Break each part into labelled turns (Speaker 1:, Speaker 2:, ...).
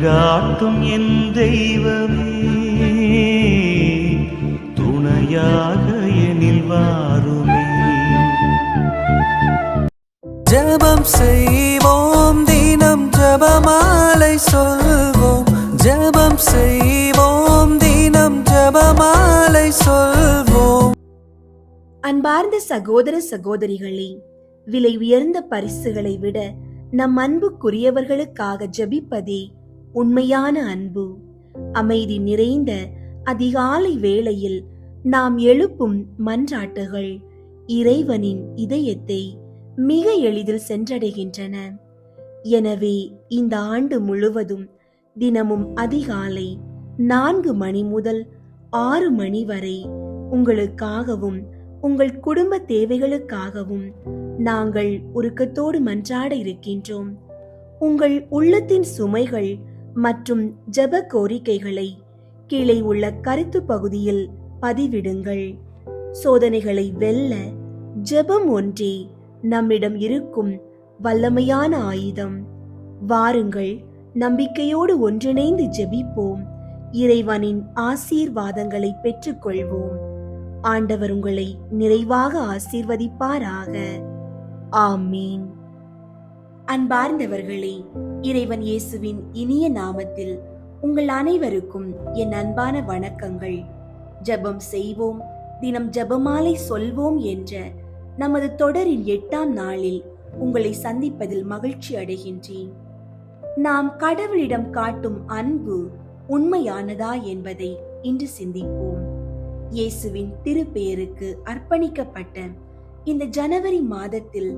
Speaker 1: வழிகாட்டும் என் தெய்வமே, துணையாக எனில் வாருமே.
Speaker 2: ஜெபம் செய்வோம், தினம் ஜெபமாலை சொல்வோம். ஜெபம் செய்வோம், தினம் ஜெபமாலை சொல்வோம்.
Speaker 3: அன்பார்ந்த சகோதர சகோதரிகளே, விலை உயர்ந்த பரிசுகளை விட நம் அன்புக்குரியவர்களுக்காக ஜெபிப்பதே உண்மையான அன்பு. அமைதி நிறைந்த அதிகாலை வேளையில் நாம் எழுப்பும் மன்றாட்டுகள் இறைவனின் இதயத்தை மிக எளிதில் சென்றடைகின்றன. எனவே இந்த ஆண்டு முழுவதும் தினமும் அதிகாலை 4 மணி முதல் 6 மணி வரை உங்களுக்காகவும் உங்கள் குடும்ப தேவைகளுக்காகவும் நாங்கள் உருக்கத்தோடு மன்றாட இருக்கின்றோம். உங்கள் உள்ளத்தின் சுமைகள் மற்றும் ஜெப கோரிக்கைகளை கீழே உள்ள கருத்து பகுதியில் பதிவிடுங்கள். சோதனைகளை வெல்ல ஜெபம் ஒன்றே நம்மிடம் இருக்கும் வல்லமையான ஆயுதம். வாருங்கள், நம்பிக்கையோடு ஒன்றிணைந்து ஜெபிப்போம். இறைவனின் ஆசீர்வாதங்களை பெற்றுக்கொள்வோம். ஆண்டவர் உங்களை நிறைவாக ஆசீர்வதிப்பாராக. ஆமீன். அன்பார்ந்தவர்களே, இறைவன் இயேசுவின் இனிய நாமத்தில் உங்கள் அனைவருக்கும் என் அன்பான வணக்கங்கள். ஜெபம் செய்வோம், தினம் ஜெபமாலை சொல்வோம் என்ற நமது தொடரின் 8ஆம் நாளில் உங்களை சந்திப்பதில் மகிழ்ச்சி அடைகின்றேன். நாம் கடவுளிடம் காட்டும் அன்பு உண்மையானதா என்பதை இன்று சிந்திப்போம். இயேசுவின் திருப்பெயருக்கு அர்ப்பணிக்கப்பட்ட இந்த ஜனவரி மாதத்தில்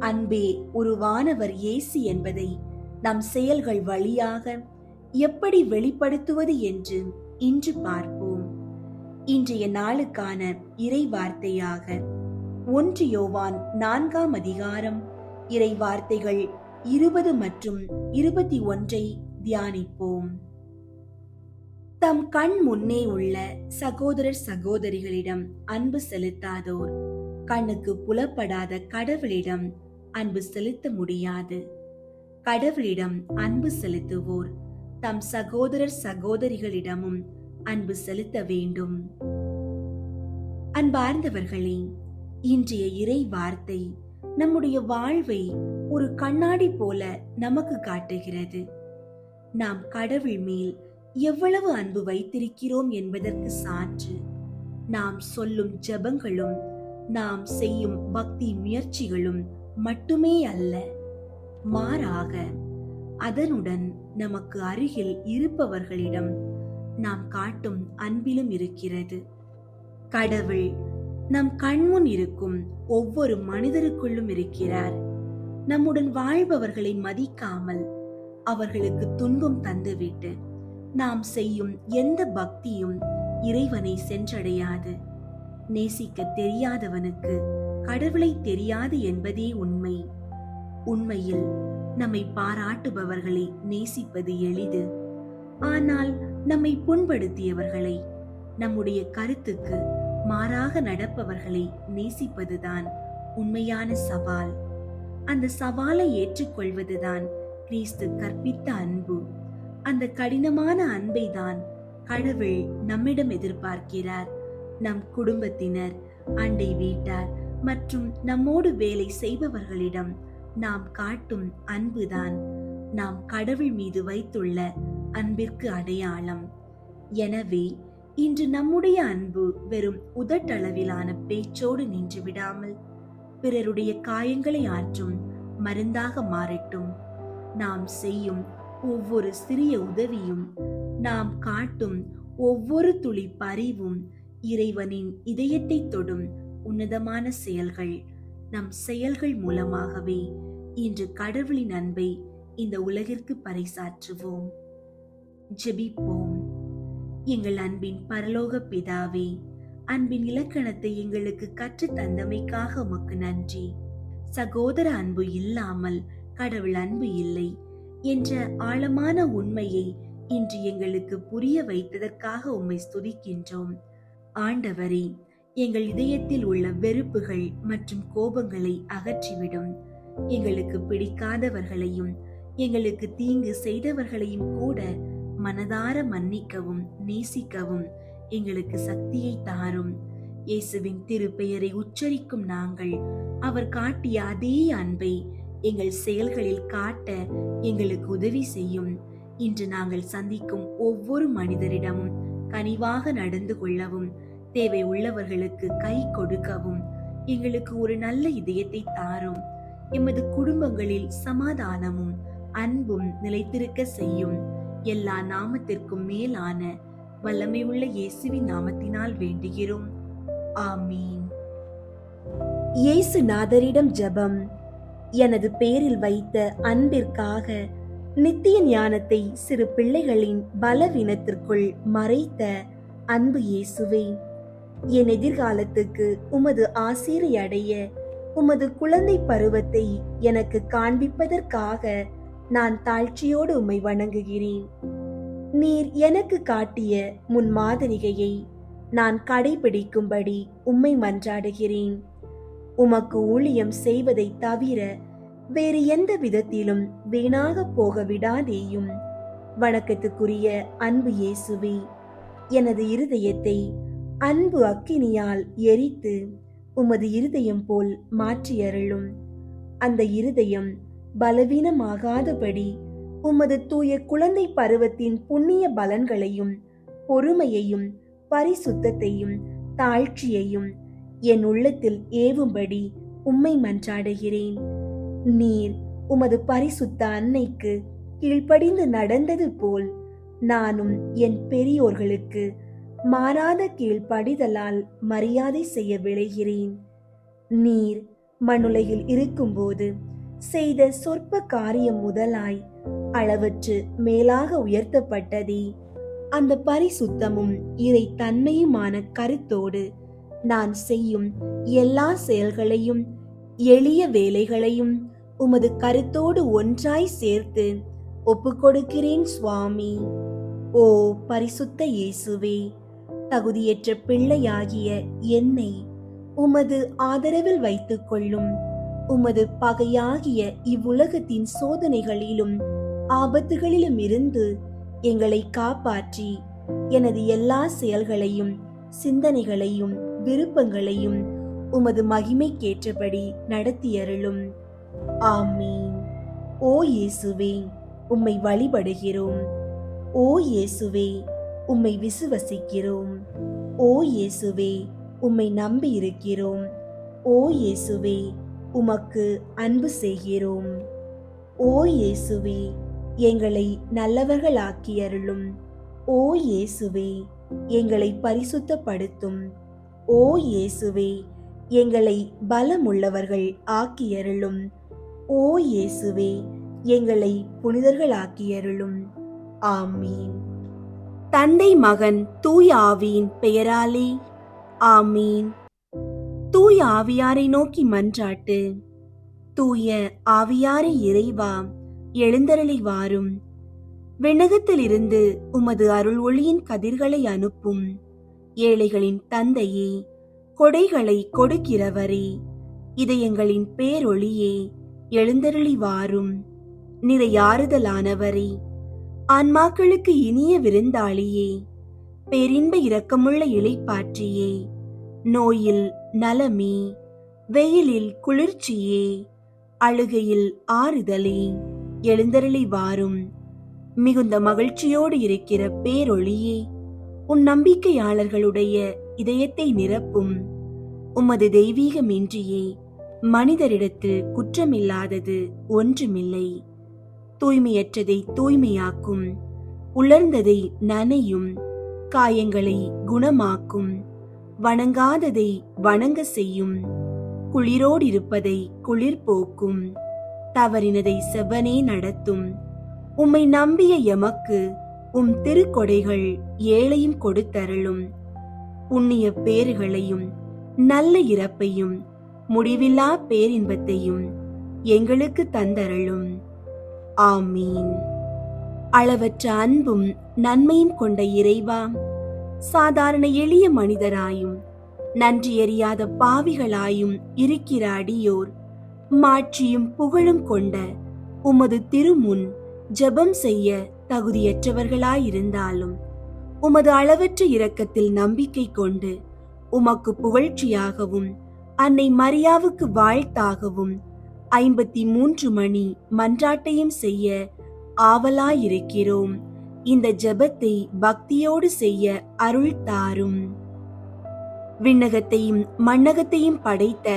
Speaker 3: அன்பே உருவானவர் இயேசு என்பதை நம் செயல்கள் வழியாக எப்படி வெளிப்படுத்துவது என்று இன்று பார்ப்போம். இன்றைய நாளுக்கான இறை வார்த்தையாக 1 யோவான் 4ஆம் அதிகாரம் இறை வார்த்தைகள் 20 மற்றும் 21 தியானிப்போம். தம் கண் முன்னே உள்ள சகோதரர் சகோதரிகளிடம் அன்பு செலுத்தாதோர் கண்ணுக்கு புலப்படாத கடவுளிடம் அன்பு செலுத்த முடியாது. கடவுளிடம் அன்பு செலுத்துவோர் தம் சகோதரர் சகோதரிகளிடமும் அன்பு செலுத்த வேண்டும். அன்பார்ந்தவர்களே, இன்றைய இறை வார்த்தை நம்முடைய வாழ்வை ஒரு கண்ணாடி போல நமக்கு காட்டுகிறது. நாம் கடவுள் மேல் எவ்வளவு அன்பு வைத்திருக்கிறோம் என்பதற்கு சான்று நாம் சொல்லும் ஜெபங்களும் நாம் செய்யும் பக்தி முயற்சிகளும் மட்டுமே அல்ல, மாறாக அதனுடன் நமக்கு அருகில் இருப்பவர்களிடம் நாம் காட்டும் அன்பிலும் இருக்கிறது. கடவுள் நம் கண்முன் இருக்கும் ஒவ்வொரு மனிதருக்குள்ளும் இருக்கிறார். நம்முடன் வாழ்பவர்களை மதிக்காமல் அவர்களுக்கு துன்பம் தந்துவிட்டு நாம் செய்யும் எந்த பக்தியும் இறைவனை சென்றடையாது. நேசிக்க தெரியாதவனுக்கு கடவுளை தெரியாது என்பதே உண்மை. உண்மையில் நம்மை பாராட்டுபவர்களை நேசிப்பது எளிது. ஆனால் நம்மை புண்படுத்தியவர்களை, நம்முடைய கருத்துக்கு மாறாக நடப்பவர்களை நேசிப்பதுதான் உண்மையான சவால். அந்த சவாலை ஏற்றுக்கொள்வதுதான் கிறிஸ்து கற்பித்த அன்பு. அந்த கடினமான அன்பை தான் கடவுள் நம்மிடம் எதிர்பார்க்கிறார். நம் குடும்பத்தினர், அண்டை வீட்டார் மற்றும் நம்மோடு வேலை செய்பவர்களிடம் நாம் காட்டும் அன்புதான் நாம் கடவுள் மீது வைத்துள்ள அன்பிற்கு அடையாளம். எனவே இன்று நம்முடைய அன்பு வெறும் உதட்டளவிலான பேச்சோடு நின்று விடாமல் பிறருடைய காயங்களை ஆற்றும் மருந்தாக மாறட்டும். நாம் செய்யும் ஒவ்வொரு சிறிய உதவியும், நாம் காட்டும் ஒவ்வொரு துளி பரிவும் இறைவனின் இதயத்தை தொடும் உன்னதமான செயல்கள். நம் செயல்கள் மூலமாகவே இன்று கடவுளின் அன்பை இந்த உலகிற்கு பறைசாற்றுவோம். ஜெபிப்போம். எங்கள் அன்பின் பரலோக பிதாவே, அன்பின் இலக்கணத்தை எங்களுக்கு கற்று தந்தமைக்காக உமக்கு நன்றி. சகோதர அன்பு இல்லாமல் கடவுள் அன்பு இல்லை என்ற ஆழமான உண்மையை இன்று எங்களுக்கு புரிய வைத்ததற்காக உம்மை ஸ்துதிக்கின்றோம். ஆண்டவரே, எங்கள் இதயத்தில் உள்ள வெறுப்புகள் மற்றும் கோபங்களை அகற்றிவிடும். எங்களுக்கு பிடிக்காதவர்களையும் எங்களுக்கு தீங்கு செய்தவர்களையும் கூட மனதார மன்னிக்கவும் நேசிக்கவும் எங்களுக்கு சக்தியை தாரும். இயேசுவின் திருப்பெயரை உச்சரிக்கும் நாங்கள் அவர் காட்டிய அதே அன்பை எங்கள் செயல்களில் காட்ட எங்களுக்கு உதவி செய்யும். இன்று நாங்கள் சந்திக்கும் ஒவ்வொரு மனிதரிடமும் கனிவாக நடந்து கொள்ளவும், தேவை உள்ளவர்களுக்கு கை கொடுக்கவும் எங்களுக்கு ஒரு நல்ல இதயத்தை தாரும். எமது குடும்பங்களில் சமாதானமும் அன்பும் நிலைத்திருக்க செய்யும். எல்லா நாமத்திற்கும் மேலான வல்லமை உள்ள இயேசுவின் நாமத்தினால் வேண்டுகிறோம். ஆமீன். இயேசுநாதரிடம் ஜெபம். எனது பேரில் வைத்த அன்பிற்காக நித்திய ஞானத்தை சிறு பிள்ளைகளின் பலவீனத்திற்குள் மறைத்த அன்பு இயேசுவே, என் எதிர்காலத்துக்கு உமது ஆசீரை அடைய உமது குழந்தை பருவத்தை எனக்கு காண்பிப்பதற்காக நான் தாழ்ச்சியோடு உம்மை வணங்குகிறேன். நீர் எனக்கு காட்டிய முன்மாதிரிகையை நான் கடைபிடிக்கும்படி உம்மை மன்றாடுகிறேன். உமக்கு ஊழியம் செய்வதை தவிர வேறு எந்த விதத்திலும் வீணாக போக விடாதேயும். வணக்கத்துக்குரிய அன்பு இயேசுவே, எனது இருதயத்தை அன்பு அக்கினியால் எரித்து உமது இருதயம் போல் மாற்றியருளும். அந்த இருதயம் பலவீனமாகாதபடி உமது தூய குழந்தை பருவத்தின் புண்ணிய பலன்களையும் பொறுமையையும் பரிசுத்தத்தையும் தாழ்ச்சியையும் என் உள்ளத்தில் ஏவும்படி உம்மை மன்றாடுகிறேன். நீர் உமது பரிசுத்த அன்னைக்கு கீழ்ப்படிந்து நடந்தது போல் நானும் என் பெரியோர்களுக்கு மாறாத கீழ்ப்படிதலால் மரியாதை செய்ய விளைகிறேன். நீர் மண்ணுலகில் இருக்கும்போது செய்த சொற்ப காரியம் முதலாய் அளவற்று மேலாக உயர்த்தப்பட்டதே அந்த பரிசுத்தமும் இறை தன்மையுமான கருத்தோடு நான் செய்யும் எல்லா செயல்களையும் எளிய வேலைகளையும் உமது கருத்தோடு ஒன்றாய் சேர்த்து ஒப்புக்கொடுக்கிறேன் சுவாமி. ஓ பரிசுத்த இயேசுவே, தகுதியற்ற பிள்ளையாகிய என்னை உமது ஆதரவில் வைத்துக் கொள்ளும். உமது பகையாகிய இவ்வுலகத்தின் சோதனைகளிலும் ஆபத்துகளிலும் இருந்து எங்களை காப்பாற்றி எனது எல்லா செயல்களையும் சிந்தனைகளையும் விருப்பங்களையும் உமது மகிமைக்கேற்றபடி நடத்தியருளும். ஆமீன். ஓ இயேசுவே, உம்மை வழிபடுகிறோம். ஓ இயேசுவே, உம்மை விசுவசிக்கிறோம். ஓ இயேசுவே, உம்மை நம்பி இருக்கிறோம். ஓ இயேசுவே, உமக்கு அன்பு செய்கிறோம். ஓ இயேசுவே, எங்களை நல்லவர்களாக்கியருளும். ஓ இயேசுவே, எங்களை பரிசுத்தப்படுத்தும். ஓ இயேசுவே, எங்களை பலமுள்ளவர்கள் ஆக்கியருளும். ஓ இயேசுவே, எங்களை புனிதர்களாக்கியருளும். ஆமீன். தந்தை மகன் தூய ஆவியின் பெயராலே ஆமீன். தூய ஆவியாரை நோக்கி மன்றாட்டு. தூய ஆவியாரை இறைவா, எழுந்தருளி வாரும். விண்ணகத்திலிருந்து உமது அருள் ஒளியின் கதிர்களை அனுப்பும். ஏழைகளின் தந்தையே, கொடைகளை கொடுக்கிறவரே, இதயங்களின் பேரொளியே, எழுந்தருளி வாரும். நிறையாறுதலானவரே, ஆன்மாக்களுக்கு இனிய விருந்தாளியே, பேரின்ப இரக்கமுள்ள இளைப்பாற்றியே, நோயில் நலமே, வெயிலில் குளிர்ச்சியே, அழுகையில் ஆறுதலே, எழுந்தருளி வாரும். மிகுந்த மகிழ்ச்சியோடு இருக்கிற பேரொளியே, உன் நம்பிக்கையாளர்களுடைய இதயத்தை நிரப்பும். உமது தெய்வீகமின்றியே மனிதரிடத்தில் குற்றமில்லாதது ஒன்றுமில்லை. தூய்மையற்றதை தூய்மையாக்கும், உலர்ந்ததை நனையும், காயங்களை குணமாக்கும், வணங்காததை வணங்க செய்யும், குளிரோடிருப்பதை குளிர் போக்கும், தவறினதை செவ்வனே நடத்தும். உம்மை நம்பிய எமக்கு உம் திருக்கொடைகள் ஏழையும் கொடுத்தருளும். புண்ணிய பேறுகளையும் நல்ல இறப்பையும் முடிவில்லா பேரின்பத்தையும் எங்களுக்கு தந்தருளும். ஆமீன். அளவற்ற அன்பும் நன்மையும் கொண்ட இறைவா, சாதாரண எளிய மனிதராயும் நன்றியறியாத பாவிகளாயும் இருக்கிற அடியோர் மாட்சியும் புகழும் கொண்ட உமது திருமுன் ஜெபம் செய்ய தகுதியற்றவர்களாயிருந்தாலும் உமது அளவற்ற இரக்கத்தில் நம்பிக்கை கொண்டு உமக்கு புகழ்ச்சியாகவும் அன்னை மரியாவுக்கு வாழ்த்தாகவும் 53 மணி மன்றாட்டையும் செய்ய ஆவலாயிருக்கிறோம். இந்த ஜெபத்தை பக்தியோடு செய்ய அருள் தாரும். விண்ணகத்தையும் மண்ணகத்தையும் படைத்த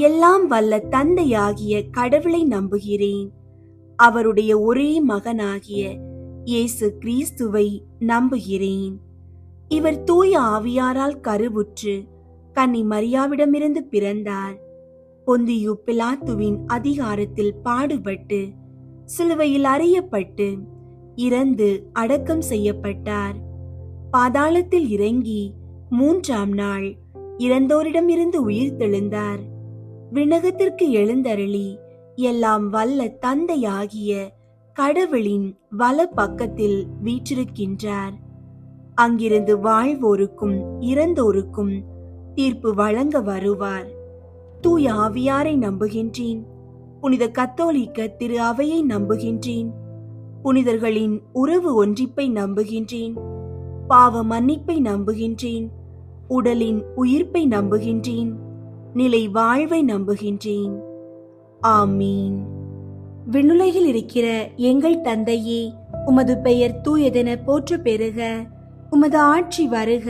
Speaker 3: எல்லாம் வல்ல தந்தையாகிய கடவுளை நம்புகிறேன். அவருடைய ஒரே மகனாகிய இயேசு கிறிஸ்துவை நம்புகிறேன். இவர் தூய ஆவியாரால் கருவுற்று கன்னி மரியாவிடமிருந்து பிறந்தார். பொந்தியு பிலாத்துவின் அதிகாரத்தில் பாடுபட்டு சிலுவையில் அறையப்பட்டு இறந்து அடக்கம் செய்யப்பட்டார். பாதாளத்தில் இறங்கி 3ஆம் நாள் இறந்தோரிடமிருந்து உயிர் தெழுந்தார். விண்ணகத்திற்கு எழுந்தருளி எல்லாம் வல்ல தந்தையாகிய கடவுளின் வல பக்கத்தில் வீற்றிருக்கின்றார். அங்கிருந்து வாழ்வோருக்கும் இறந்தோருக்கும் தீர்ப்பு வழங்க வருவார். தூய ஆவியாரை நம்புகின்றேன். புனித கத்தோலிக்க திரு அவையை நம்புகின்றேன். புனிதர்களின் உறவு ஒன்றிப்பை நம்புகின்றேன். பாவ மன்னிப்பை நம்புகின்றேன். உடலின் உயிர்ப்பை நம்புகின்றேன். நிலை வாழ்வை நம்புகின்றேன். ஆமீன். விண்ணுலகில் இருக்கிற எங்கள் தந்தையே, உமது பெயர் தூயதென போற்ற பெறுக. உமது ஆட்சி வருக.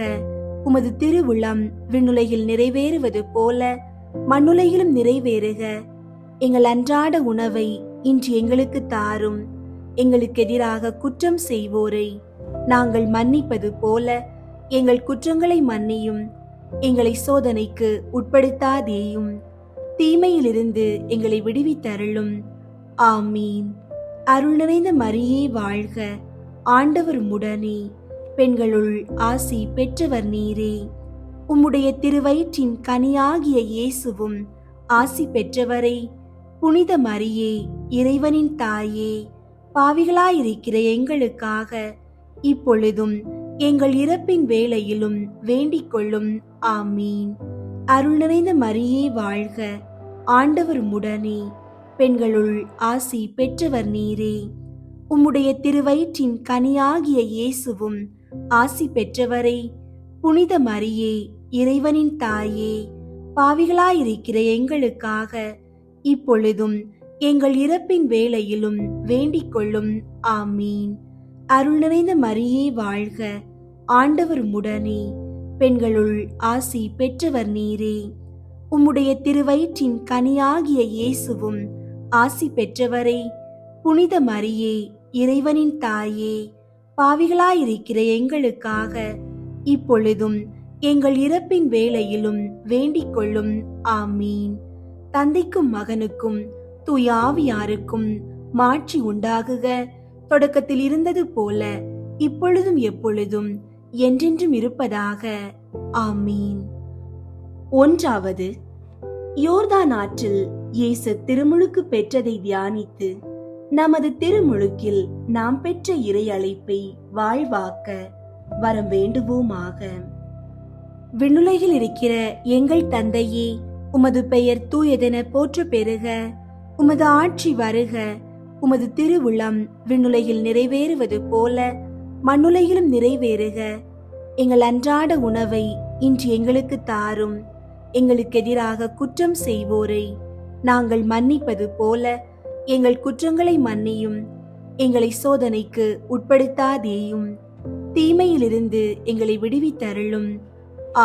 Speaker 3: உமது திருவுளம் விண்ணுலகில் நிறைவேறுவது போல மண்ணுலகிலும் நிறைவேறுக. எங்கள் அன்றாட உணவை இன்று எங்களுக்கு தாரும். எங்களுக்கு எதிராக குற்றம் செய்வோரை நாங்கள் மன்னிப்பது போல எங்கள் குற்றங்களை மன்னியும். எங்களை சோதனைக்கு உட்படுத்தாதேயும், தீமையிலிருந்து எங்களை விடுவித்தருளும். ஆமீன். அருள் நிறைந்த மரியே வாழ்க. ஆண்டவர் உம்முடனே, பெண்களுள் ஆசி பெற்றவர் நீரே. உம்முடைய திருவயிற்றின் கனியாகிய இயேசுவும் ஆசி பெற்றவரே. புனித மரியே, இறைவனின் தாயே, பாவிகளாயிருக்கிற எங்களுக்காக இப்பொழுதும் எங்கள் இறப்பின் வேளையிலும் வேண்டிக் கொள்ளும். ஆமீன். அருள் நிறைந்த மரியே வாழ்க. ஆண்டவர் உம்முடனே, பெண்களுள் ஆசி பெற்றவர் நீரே. உம்முடைய திருவயிற்றின் கனியாகிய இயேசுவும் ஆசி பெற்றவரே. புனித மரியே, இறைவனின் தாயே, பாவிகளாயிருக்கிற எங்களுக்காக இப்பொழுதும் எங்கள் இறப்பின் வேளையிலும் வேண்டிக் கொள்ளும். ஆமீன். அருள் நிறைந்த மரியே வாழ்க. ஆண்டவர் உம்முடனே, பெண்களுள் ஆசி பெற்றவர் நீரே. உம்முடைய திருவயிற்றின் கனியாகிய இயேசுவும் ஆசி பெற்றவரே. புனித மரியே, இறைவனின் தாயே, பாவிகளாயிருக்கிற எங்களுக்காக இப்பொழுதும் எங்கள் இறப்பின் வேளையிலும் வேண்டிக் கொள்ளும். ஆமீன். தந்தைக்கும் மகனுக்கும் தூய ஆவியாருக்கும் மாட்சி உண்டாகுக. தொடக்கத்தில் இருந்தது போல இப்பொழுதும் எப்பொழுதும் என்றென்றும் இருப்பதாக. ஆமீன். 1. யோர்தான் ஆற்றில் இயேசு திருமுழுக்கு பெற்றதை தியானித்து நமது திருமுழுக்கில் நாம் பெற்ற இறை அழைப்பை வாழ்வாக்க வரம் வேண்டுவோமாக. விண்ணுலகில் இருக்கிற எங்கள் தந்தையே, உமது பெயர் தூயதென போற்ற பெறுக. உமது ஆட்சி வருக. உமது திருவுளம் விண்ணுலகில் நிறைவேறுவது போல மண்ணுலகிலும் நிறைவேறுக. எங்கள் அன்றாட உணவை இன்று எங்களுக்கு தாரும். எங்களுக்கு எதிராக குற்றம் செய்வோரை நாங்கள் மன்னிப்பது போல எங்கள் குற்றங்களை மன்னியும். எங்களை சோதனைக்கு உட்படுத்தாதேயும், தீமையிலிருந்து எங்களை விடுவித்தருளும்.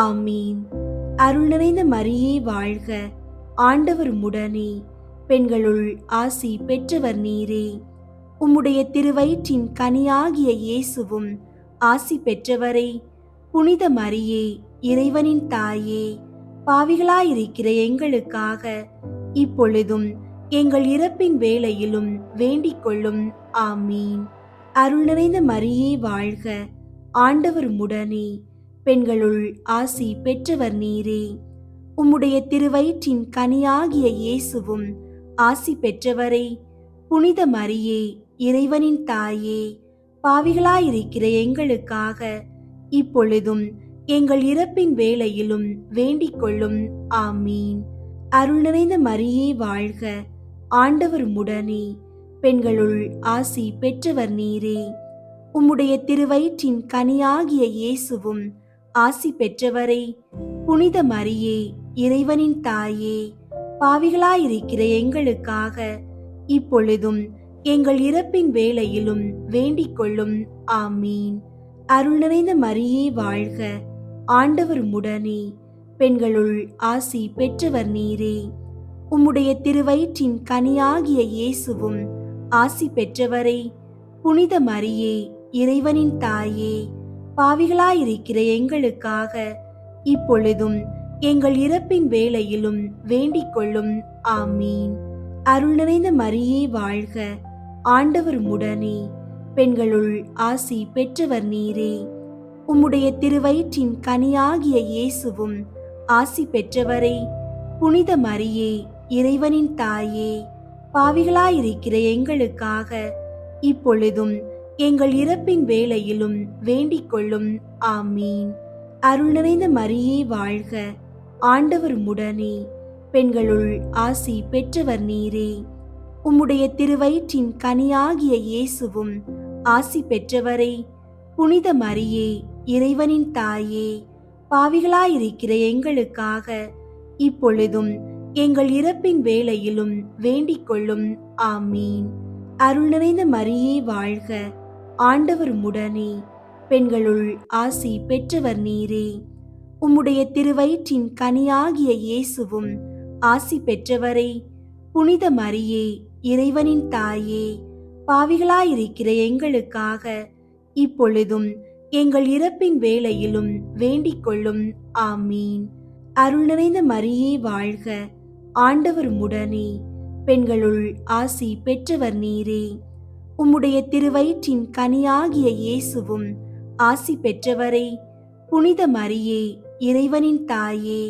Speaker 3: ஆமீன். அருள் நிறைந்த மரியே வாழ்க. ஆண்டவர் உம்முடனே, பெண்களுள் ஆசி பெற்றவர் நீரே. உம்முடைய திருவயிற்றின் கனியாகிய இயேசுவும் ஆசி பெற்றவரே. புனித மரியே, இறைவனின் தாயே, பாவிகளாயிருக்கிற எங்களுக்காக இப்பொழுதும் எங்கள் இறப்பின் வேளையிலும் வேண்டிக் கொள்ளும். ஆமீன். அருள் நிறைந்த மரியே வாழ்க. ஆண்டவர் உம்முடனே, பெண்களுள் ஆசி பெற்றவர் நீரே. உம்முடைய திருவயிற்றின் கனியாகிய இயேசுவும் ஆசி பெற்றவரே. புனித மரியே, இறைவனின் தாயே, பாவிகளாயிருக்கிற எங்களுக்காக இப்பொழுதும் எங்கள் இறப்பின் வேளையிலும் வேண்டிக் கொள்ளும். ஆமீன். அருள் நிறைந்த மரியே வாழ்க. ஆண்டவர் உம்முடனே, பெண்களுள் ஆசி பெற்றவர் நீரே. உம்முடைய திருவயிற்றின் கனியாகிய இயேசுவும் ஆசி பெற்றவரே. புனித மரியே, இறைவனின் தாயே, பாவிகளாயிருக்கிற எங்களுக்காக இப்பொழுதும் எங்கள் இறப்பின் வேளையிலும் வேண்டிக் கொள்ளும். ஆமீன். அருள் நிறைந்த மரியே வாழ்க, ஆண்டவர் உம்முடனே. பெண்களுள் ஆசி பெற்றவர் நீரே. உம்முடைய திருவயிற்றின் கனியாகிய இயேசுவும் ஆசி பெற்றவரே. புனித மரியே, இறைவனின் தாயே, பாவிகளாயிருக்கிற எங்களுக்காக இப்பொழுதும் எங்கள் இறப்பின் வேளையிலும் வேண்டிக் கொள்ளும். ஆமீன். அருள் நிறைந்த மரியே வாழ்க, ஆண்டவர் உம்முடனே. பெண்களுள் ஆசி பெற்றவர் நீரே. உம்முடைய திருவயிற்றின் கனியாகிய இயேசுவும் ஆசி பெற்றவரே. புனித மரியே, இறைவனின் தாயே, பாவிகளாயிருக்கிற எங்களுக்காக இப்பொழுதும் எங்கள் இறப்பின் வேளையிலும் வேண்டிக் கொள்ளும். ஆமீன். அருள் நிறைந்த மரியே வாழ்க, ஆண்டவர் உம்முடனே. பெண்களுள் ஆசி பெற்றவர் நீரே. உம்முடைய திருவயிற்றின் கனியாகிய இயேசுவும் ஆசி பெற்றவரே. புனித மரியே, இறைவனின் தாயே, பாவிகளாயிருக்கிற எங்களுக்காக இப்பொழுதும் எங்கள் இறப்பின் வேளையிலும் வேண்டிக் கொள்ளும். ஆமீன். அருள் நிறைந்த மரியே வாழ்க, ஆண்டவர் உம்முடனே. பெண்களுள் ஆசி பெற்றவர் நீரே. உம்முடைய திருவயிற்றின் கனியாகிய இயேசுவும் ஆசி பெற்றவரே. புனித மரியே, இறைவனின் தாயே, பாவிகளாயிருக்கிற எங்களுக்காக இப்பொழுதும் எங்கள் இறப்பின் வேளையிலும் வேண்டிக் கொள்ளும். ஆமீன். அருள் நிறைந்த மரியே வாழ்க, ஆண்டவர் உம்முடனே. பெண்களுள் ஆசி பெற்றவர் நீரே. உம்முடைய திருவயிற்றின் கனியாகிய இயேசுவும் ஆசி பெற்றவரே. புனித மரியே, இறைவனின் தாயே,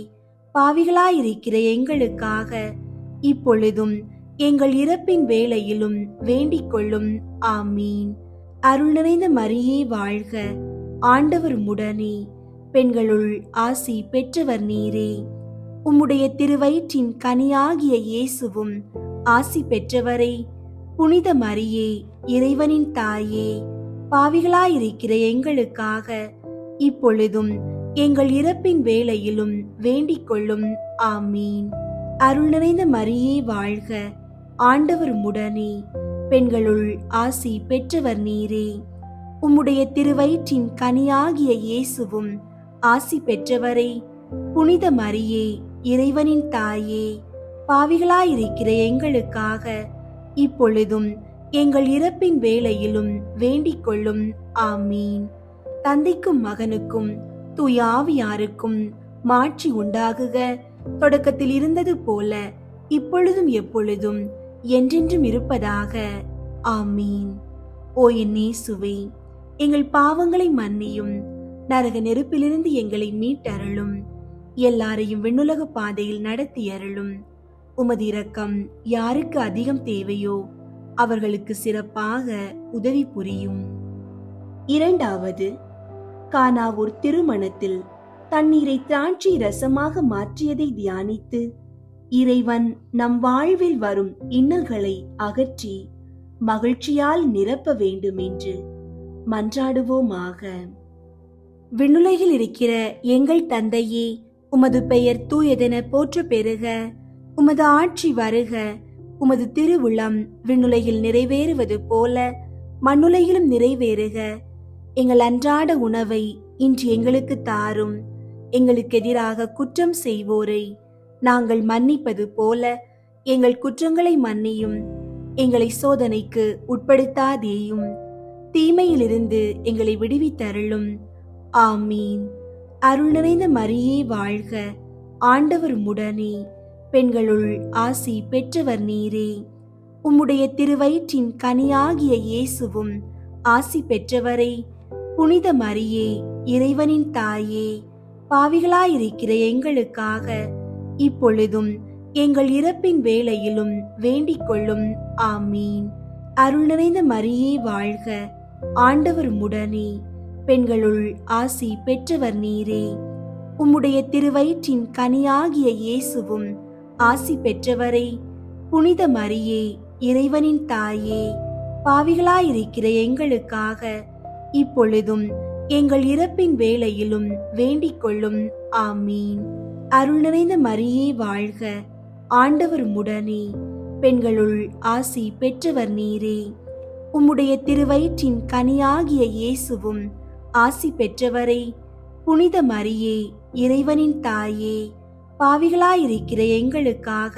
Speaker 3: பாவிகளாயிருக்கிற எங்களுக்காக இப்பொழுதும் எங்கள் இறப்பின் வேளையிலும் வேண்டிக் கொள்ளும். ஆமீன். அருள் நிறைந்த மரியே வாழ்க, ஆண்டவர் உம்முடனே. பெண்களுள் ஆசி பெற்றவர் நீரே. உம்முடைய திருவயிற்றின் கனியாகிய இயேசுவும் ஆசி பெற்றவரே. புனித மரியே, இறைவனின் தாயே, பாவிகளாயிருக்கிற எங்களுக்காக இப்பொழுதும் எங்கள் இறப்பின் வேளையிலும் வேண்டிக் கொள்ளும். ஆமீன். அருள் நிறைந்த மரியே வாழ்க, ஆண்டவர் உம்முடனே. பெண்களுள் ஆசி பெற்றவர் நீரே. உம்முடைய திருவயிற்றின் கனியாகிய இயேசுவும் ஆசி பெற்றவரே. புனித மரியே, இறைவனின் தாயே, பாவிகளாயிருக்கிற எங்களுக்காக இப்பொழுதும் எங்கள் இறப்பின் வேளையிலும் வேண்டிக் கொள்ளும். ஆமீன். தந்தைக்கும் மகனுக்கும் தூய ஆவியாருக்கும் மாட்சி உண்டாகுக. தொடக்கத்தில் இருந்தது போல இப்பொழுதும் எப்பொழுதும் என்றென்றும் இருப்பதாக. ஆமீன். ஓ என் இயேசுவே, எங்கள் பாவங்களை மன்னியும், நரக நெருப்பிலிருந்து எங்களை மீட்டருளும், எல்லாரையும் விண்ணுலக பாதையில் நடத்தி அருளும். உமது இரக்கம் யாருக்கு அதிகம் தேவையோ அவர்களுக்கு சிறப்பாக உதவி புரியும். இரண்டாவது, கானாவூர் திருமணத்தில் தண்ணீரை திராட்சை ரசமாக மாற்றியதை தியானித்து இறைவன் நம் வாழ்வில் வரும் இன்னல்களை அகற்றி மகிழ்ச்சியால் நிரப்ப வேண்டும் என்று மன்றாடுவோமாக. விண்ணுலகில் இருக்கிற எங்கள் தந்தையே, உமது பெயர் தூயதென போற்ற பெறுக. உமது ஆட்சி வருக. உமது திருவுளம் விண்ணுலகில் நிறைவேறுவது போல மண்ணுலகிலும் நிறைவேறுக. எங்கள் அன்றாட உணவை இன்று எங்களுக்கு தாரும். எங்களுக்கு எதிராக குற்றம் செய்வோரை நாங்கள் மன்னிப்பது போல எங்கள் குற்றங்களை மன்னியும். எங்களை சோதனைக்கு உட்படுத்தாதேயும், தீமையிலிருந்து எங்களை விடுவித்தருளும். ஆமீன். அருள் நிறைந்த மரியே வாழ்க, ஆண்டவர் உம்முடனே. பெண்களுள் ஆசி பெற்றவர் நீரே. உம்முடைய திருவயிற்றின் கனியாகிய இயேசுவும் ஆசி பெற்றவரே. புனித மரியே, இறைவனின் தாயே, பாவிகளாயிருக்கிற எங்களுக்காக இப்பொழுதும் எங்கள் இறப்பின் வேளையிலும் வேண்டிக் கொள்ளும். ஆமீன். அருள் நிறைந்த மரியே வாழ்க, ஆண்டவர் உம்முடனே. பெண்களுள் ஆசி பெற்றவர் நீரே. உம்முடைய திருவயிற்றின் கனியாகிய இயேசுவும் ஆசி பெற்றவரே. புனித மரியே, இறைவனின் தாயே, பாவிகளாயிருக்கிற எங்களுக்காக இப்பொழுதும் எங்கள் இறப்பின் வேளையிலும் வேண்டிக் கொள்ளும். ஆமீன். அருள் நிறைந்த மரியே வாழ்க, ஆண்டவர் உம்முடனே, பெண்களுள் ஆசி பெற்றவர் நீரே. உம்முடைய திருவயிற்றின் கனியாகிய இயேசுவும் ஆசி பெற்றவரே. புனித மரியே, இறைவனின் தாயே, பாவிகளாயிருக்கிற எங்களுக்காக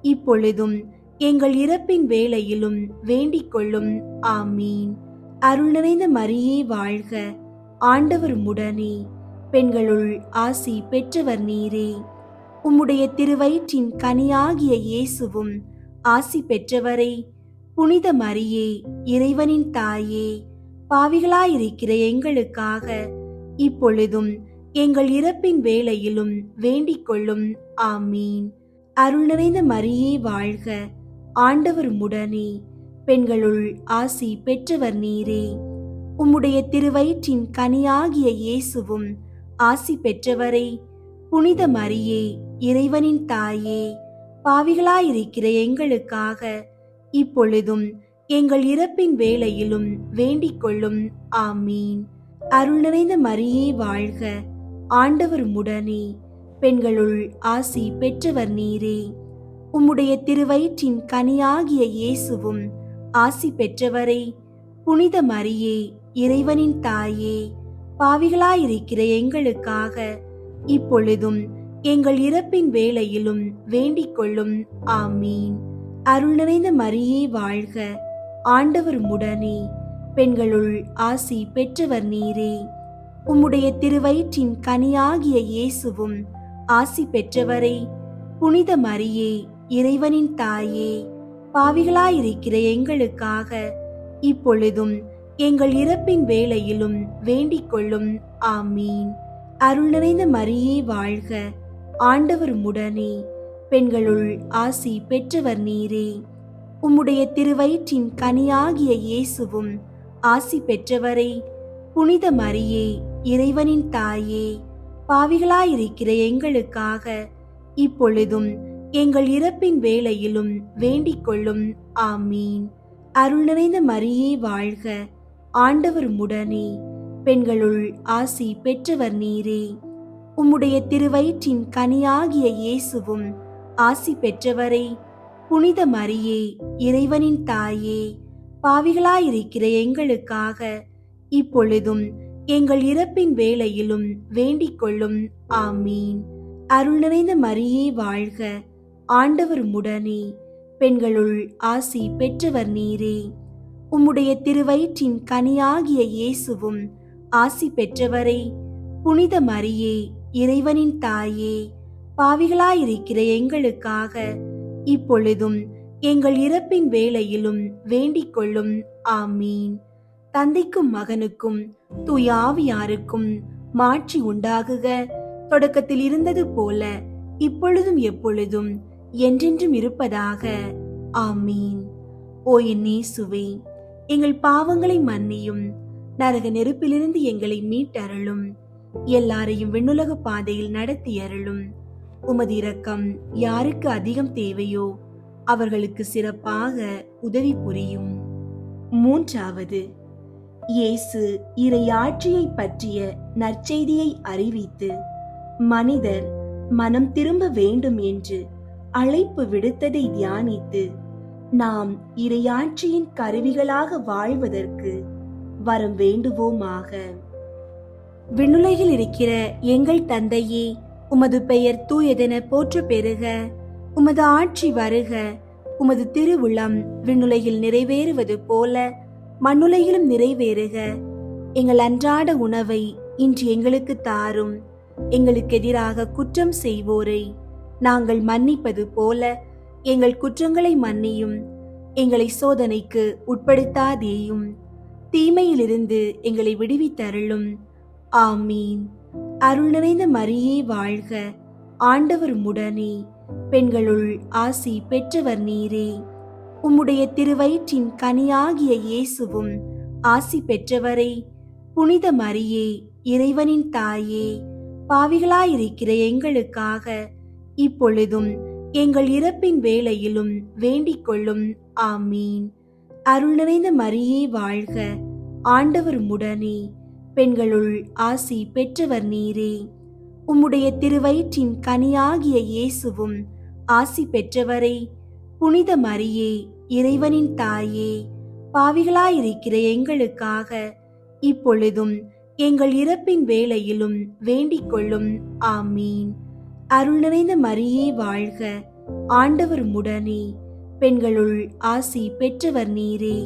Speaker 3: இப்பொழுதும் எங்கள் இறப்பின் வேளையிலும் வேண்டிக் கொள்ளும். ஆமீன். அருள் நிறைந்த மரியே வாழ்க, ஆண்டவர் உம்முடனே, பெண்களுள் ஆசி பெற்றவர் நீரே. உம்முடைய திருவயிற்றின் கனியாகிய இயேசுவும் ஆசி பெற்றவரே. புனித மரியே, இறைவனின் தாயே, பாவிகளாயிருக்கிற எங்களுக்காக இப்பொழுதும் எங்கள் இறப்பின் வேளையிலும் வேண்டிக் கொள்ளும். ஆமீன். அருள் நிறைந்த மரியே வாழ்க, ஆண்டவர் உம்முடனே, பெண்களுள் ஆசி பெற்றவர் நீரே. உம்முடைய திருவயிற்றின் கனியாகிய இயேசுவும் ஆசி பெற்றவரே. புனித மரியே, இறைவனின் தாயே, பாவிகளாயிருக்கிற எங்களுக்காக இப்பொழுதும் எங்கள் இறப்பின் வேளையிலும் வேண்டிக் கொள்ளும். ஆமீன். அருள் நிறைந்த மரியே வாழ்க, ஆண்டவர் உம்முடனே, பெண்களுள் ஆசி பெற்றவர் நீரே. உம்முடைய திருவயிற்றின் கனியாகிய இயேசுவும் ஆசி பெற்றவரே. புனித மரியே, இறைவனின் தாயே, பாவிகளாயிருக்கிற எங்களுக்காக இப்பொழுதும் எங்கள் இறப்பின் வேளையிலும் வேண்டிக் கொள்ளும். ஆமீன். அருள் நிறைந்த மரியே வாழ்க, ஆண்டவர் உம்முடனே, பெண்களுள் ஆசி பெற்றவர் நீரே. உம்முடைய திருவயிற்றின் கனியாகிய இயேசுவும் ஆசி பெற்றவரே. புனித மரியே, இறைவனின் தாயே, பாவிகளாயிருக்கிற எங்களுக்காக இப்பொழுதும் எங்கள் இறப்பின் வேளையிலும் வேண்டிக் கொள்ளும். ஆமீன். அருள் நிறைந்த மரியே வாழ்க, ஆண்டவர் உம்முடனே, பெண்களுள் ஆசி பெற்றவர் நீரே. உம்முடைய திருவயிற்றின் கனியாகிய இயேசுவும் ஆசி பெற்றவரே. புனித மரியே, இறைவனின் தாயே, பாவிகளாயிருக்கிற எங்களுக்காக இப்பொழுதும் எங்கள் இறப்பின் வேளையிலும் வேண்டிக் கொள்ளும். ஆமீன். அருள் நிறைந்த மரியே வாழ்க, ஆண்டவர் உம்முடனே, பெண்களுள் ஆசி பெற்றவர் நீரே. உம்முடைய திருவயிற்றின் கனியாகிய இயேசுவும் ஆசி பெற்றவரே. புனித மரியே, இறைவனின் தாயே, பாவிகளாயிருக்கிற எங்களுக்காக இப்பொழுதும் எங்கள் இறப்பின் வேளையிலும் வேண்டிக் கொள்ளும். ஆமீன். அருள் நிறைந்த மரியே வாழ்க, ஆண்டவர் உம்முடனே, பெண்களுள் ஆசி பெற்றவர் நீரே. உம்முடைய திருவயிற்றின் கனியாகிய இயேசுவும் ஆசி பெற்றவரே. புனித மரியே, இறைவனின் தாயே, பாவிகளாயிருக்கிற எங்களுக்காக இப்பொழுதும் எங்கள் இறப்பின் வேளையிலும் வேண்டிக் கொள்ளும். ஆமீன். தந்தைக்கும் மகனுக்கும் தூய ஆவியாருக்கும் மாட்சி உண்டாகுக. தொடக்கத்தில் இருந்தது போல இப்பொழுதும் எப்பொழுதும் என்றென்றும் இருப்பதாக. ஆமீன். ஓ என் இயேசுவே, எங்கள் பாவங்களை மன்னியும், நரக நெருப்பிலிருந்து எங்களை மீட்டருளும், எல்லாரையும் விண்ணுலக பாதையில் நடத்தி அருளும். உமது இரக்கம் யாருக்கு அதிகம் தேவையோ அவர்களுக்கு சிறப்பாக உதவி புரியும். மூன்றாவது, இயேசு இறையாட்சியை பற்றிய நற்செய்தியை அறிவித்து மனிதர் மனம் திரும்ப வேண்டும் என்று அழைப்பு விடுத்ததை தியானித்து நாம் இறையாட்சியின் கருவிகளாக வாழ்வதற்கு வரம் வேண்டுவோமாக. விண்ணுலகில் இருக்கிற எங்கள் தந்தையே, உமது பெயர் தூயதென போற்ற பெறுக. உமது ஆட்சி வருக. உமது திருவுளம் விண்ணுலகில் நிறைவேறுவது போல மண்ணுலகிலும் நிறைவேறுக. எங்கள் அன்றாட உணவை இன்று எங்களுக்கு தாரும். எங்களுக்கு எதிராக குற்றம் செய்வோரை நாங்கள் மன்னிப்பது போல எங்கள் குற்றங்களை மன்னியும். எங்களை சோதனைக்கு உட்படுத்தாதேயும், தீமையிலிருந்து எங்களை விடுவித்தருளும். ஆமீன். அருள் நிறைந்த மரியே வாழ்க, ஆண்டவர் உம்முடனே, பெண்களுள் ஆசி பெற்றவர் நீரே. உம்முடைய திருவயிற்றின் கனியாகிய இயேசுவும் ஆசி பெற்றவரே. புனித மரியே, இறைவனின் தாயே, பாவிகளாயிருக்கிற எங்களுக்காக இப்பொழுதும் எங்கள் இறப்பின் வேளையிலும் வேண்டிக் கொள்ளும். ஆமீன். அருள் நிறைந்த மரியே வாழ்க, ஆண்டவர் உம்முடனே, பெண்களுள் ஆசி பெற்றவர் நீரே. உம்முடைய திருவயிற்றின் கனியாகிய இயேசுவும் ஆசி பெற்றவரே. புனித மரியே, இறைவனின் தாயே, பாவிகளாயிருக்கிற எங்களுக்காக இப்பொழுதும் எங்கள் இறப்பின் வேளையிலும் வேண்டிக் கொள்ளும். ஆமீன். அருள் நிறைந்த மரியே வாழ்க, ஆண்டவர் உம்முடனே, பெண்களுள் ஆசி பெற்றவர் நீரே.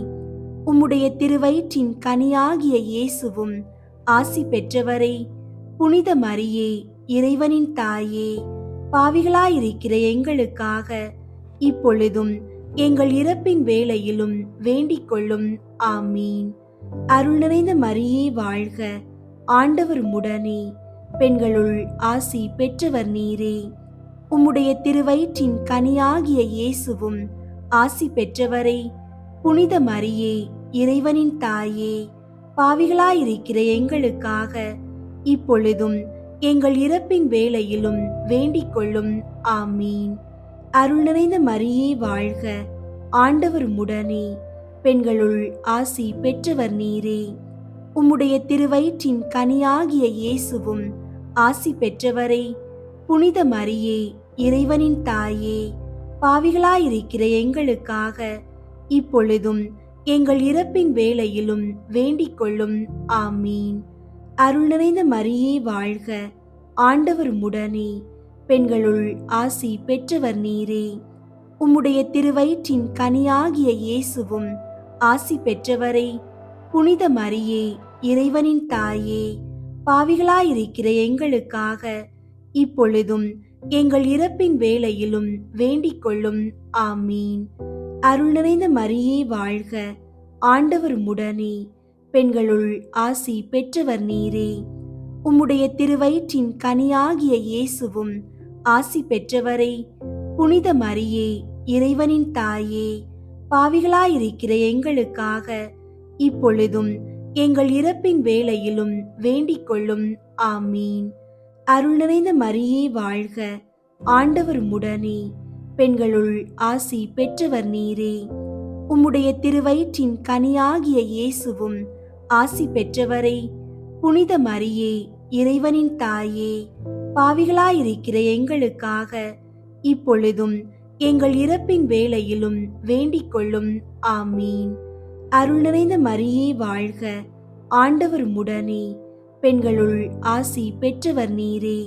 Speaker 3: உம்முடைய திருவயிற்றின் கனியாகிய இயேசுவும் ஆசி பெற்றவரே. புனித மரியே, இறைவனின் தாயே, பாவிகளாயிருக்கிற எங்களுக்காக இப்பொழுதும் எங்கள் இறப்பின் வேளையிலும் வேண்டிக் கொள்ளும். ஆமீன். அருள் நிறைந்த மரியே வாழ்க, ஆண்டவர் உம்முடனே, பெண்களுள் ஆசி பெற்றவர் நீரே. உம்முடைய திருவயிற்றின் கனியாகிய இயேசுவும் ஆசி பெற்றவரே. புனித மரியே, இறைவனின் தாயே, பாவிகளாயிருக்கிற எங்களுக்காக இப்பொழுதும் எங்கள் இறப்பின் வேளையிலும் வேண்டிக் கொள்ளும். ஆமீன். அருள் நிறைந்த மரியே வாழ்க, ஆண்டவர் உம்முடனே, பெண்களுள் ஆசி பெற்றவர் நீரே. உம்முடைய திருவயிற்றின் கனியாகிய இயேசுவும் ஆசி பெற்றவரே. புனித மரியே, இறைவனின் தாயே, பாவிகளாயிருக்கிற எங்களுக்காக இப்பொழுதும் எங்கள் இறப்பின் வேளையிலும் வேண்டிக் கொள்ளும். ஆமீன். அருள் நிறைந்த மரியே வாழ்க, ஆண்டவர் உம்முடனே, பெண்களுள் ஆசி பெற்றவர் நீரே. உம்முடைய திருவயிற்றின் கனியாகிய இயேசுவும் ஆசி பெற்றவரே. புனித மரியே, இறைவனின் தாயே, பாவிகளாயிருக்கிற எங்களுக்காக இப்பொழுதும் எங்கள் இறப்பின் வேளையிலும் வேண்டிக் கொள்ளும். ஆமீன். அருள் நிறைந்த மரியே வாழ்க, ஆண்டவர் உம்முடனே, பெண்களுள் ஆசி பெற்றவர் நீரே. உம்முடைய திருவயிற்றின் கனியாகிய இயேசுவும் ஆசி பெற்றவரே. புனித மரியே, இறைவனின் தாயே, பாவிகளாயிருக்கிற எங்களுக்காக இப்பொழுதும் எங்கள் இறப்பின் வேளையிலும் வேண்டிக் கொள்ளும். ஆமீன். அருள் நிறைந்த மரியே வாழ்க, ஆண்டவர் உம்முடனே, பெண்களுள் ஆசி பெற்றவர் நீரே. உம்முடைய திருவயிற்றின் கனியாகிய இயேசுவும் ஆசி பெற்றவரே. புனித மரியே, இறைவனின் தாயே, பாவிகளாயிருக்கிற எங்களுக்காக இப்பொழுதும் எங்கள் இறப்பின் வேளையிலும் வேண்டிக் கொள்ளும். ஆமீன். அருள் நிறைந்த மரியே வாழ்க, ஆண்டவர் உம்முடனே, பெண்களுள் ஆசி பெற்றவர் நீரே.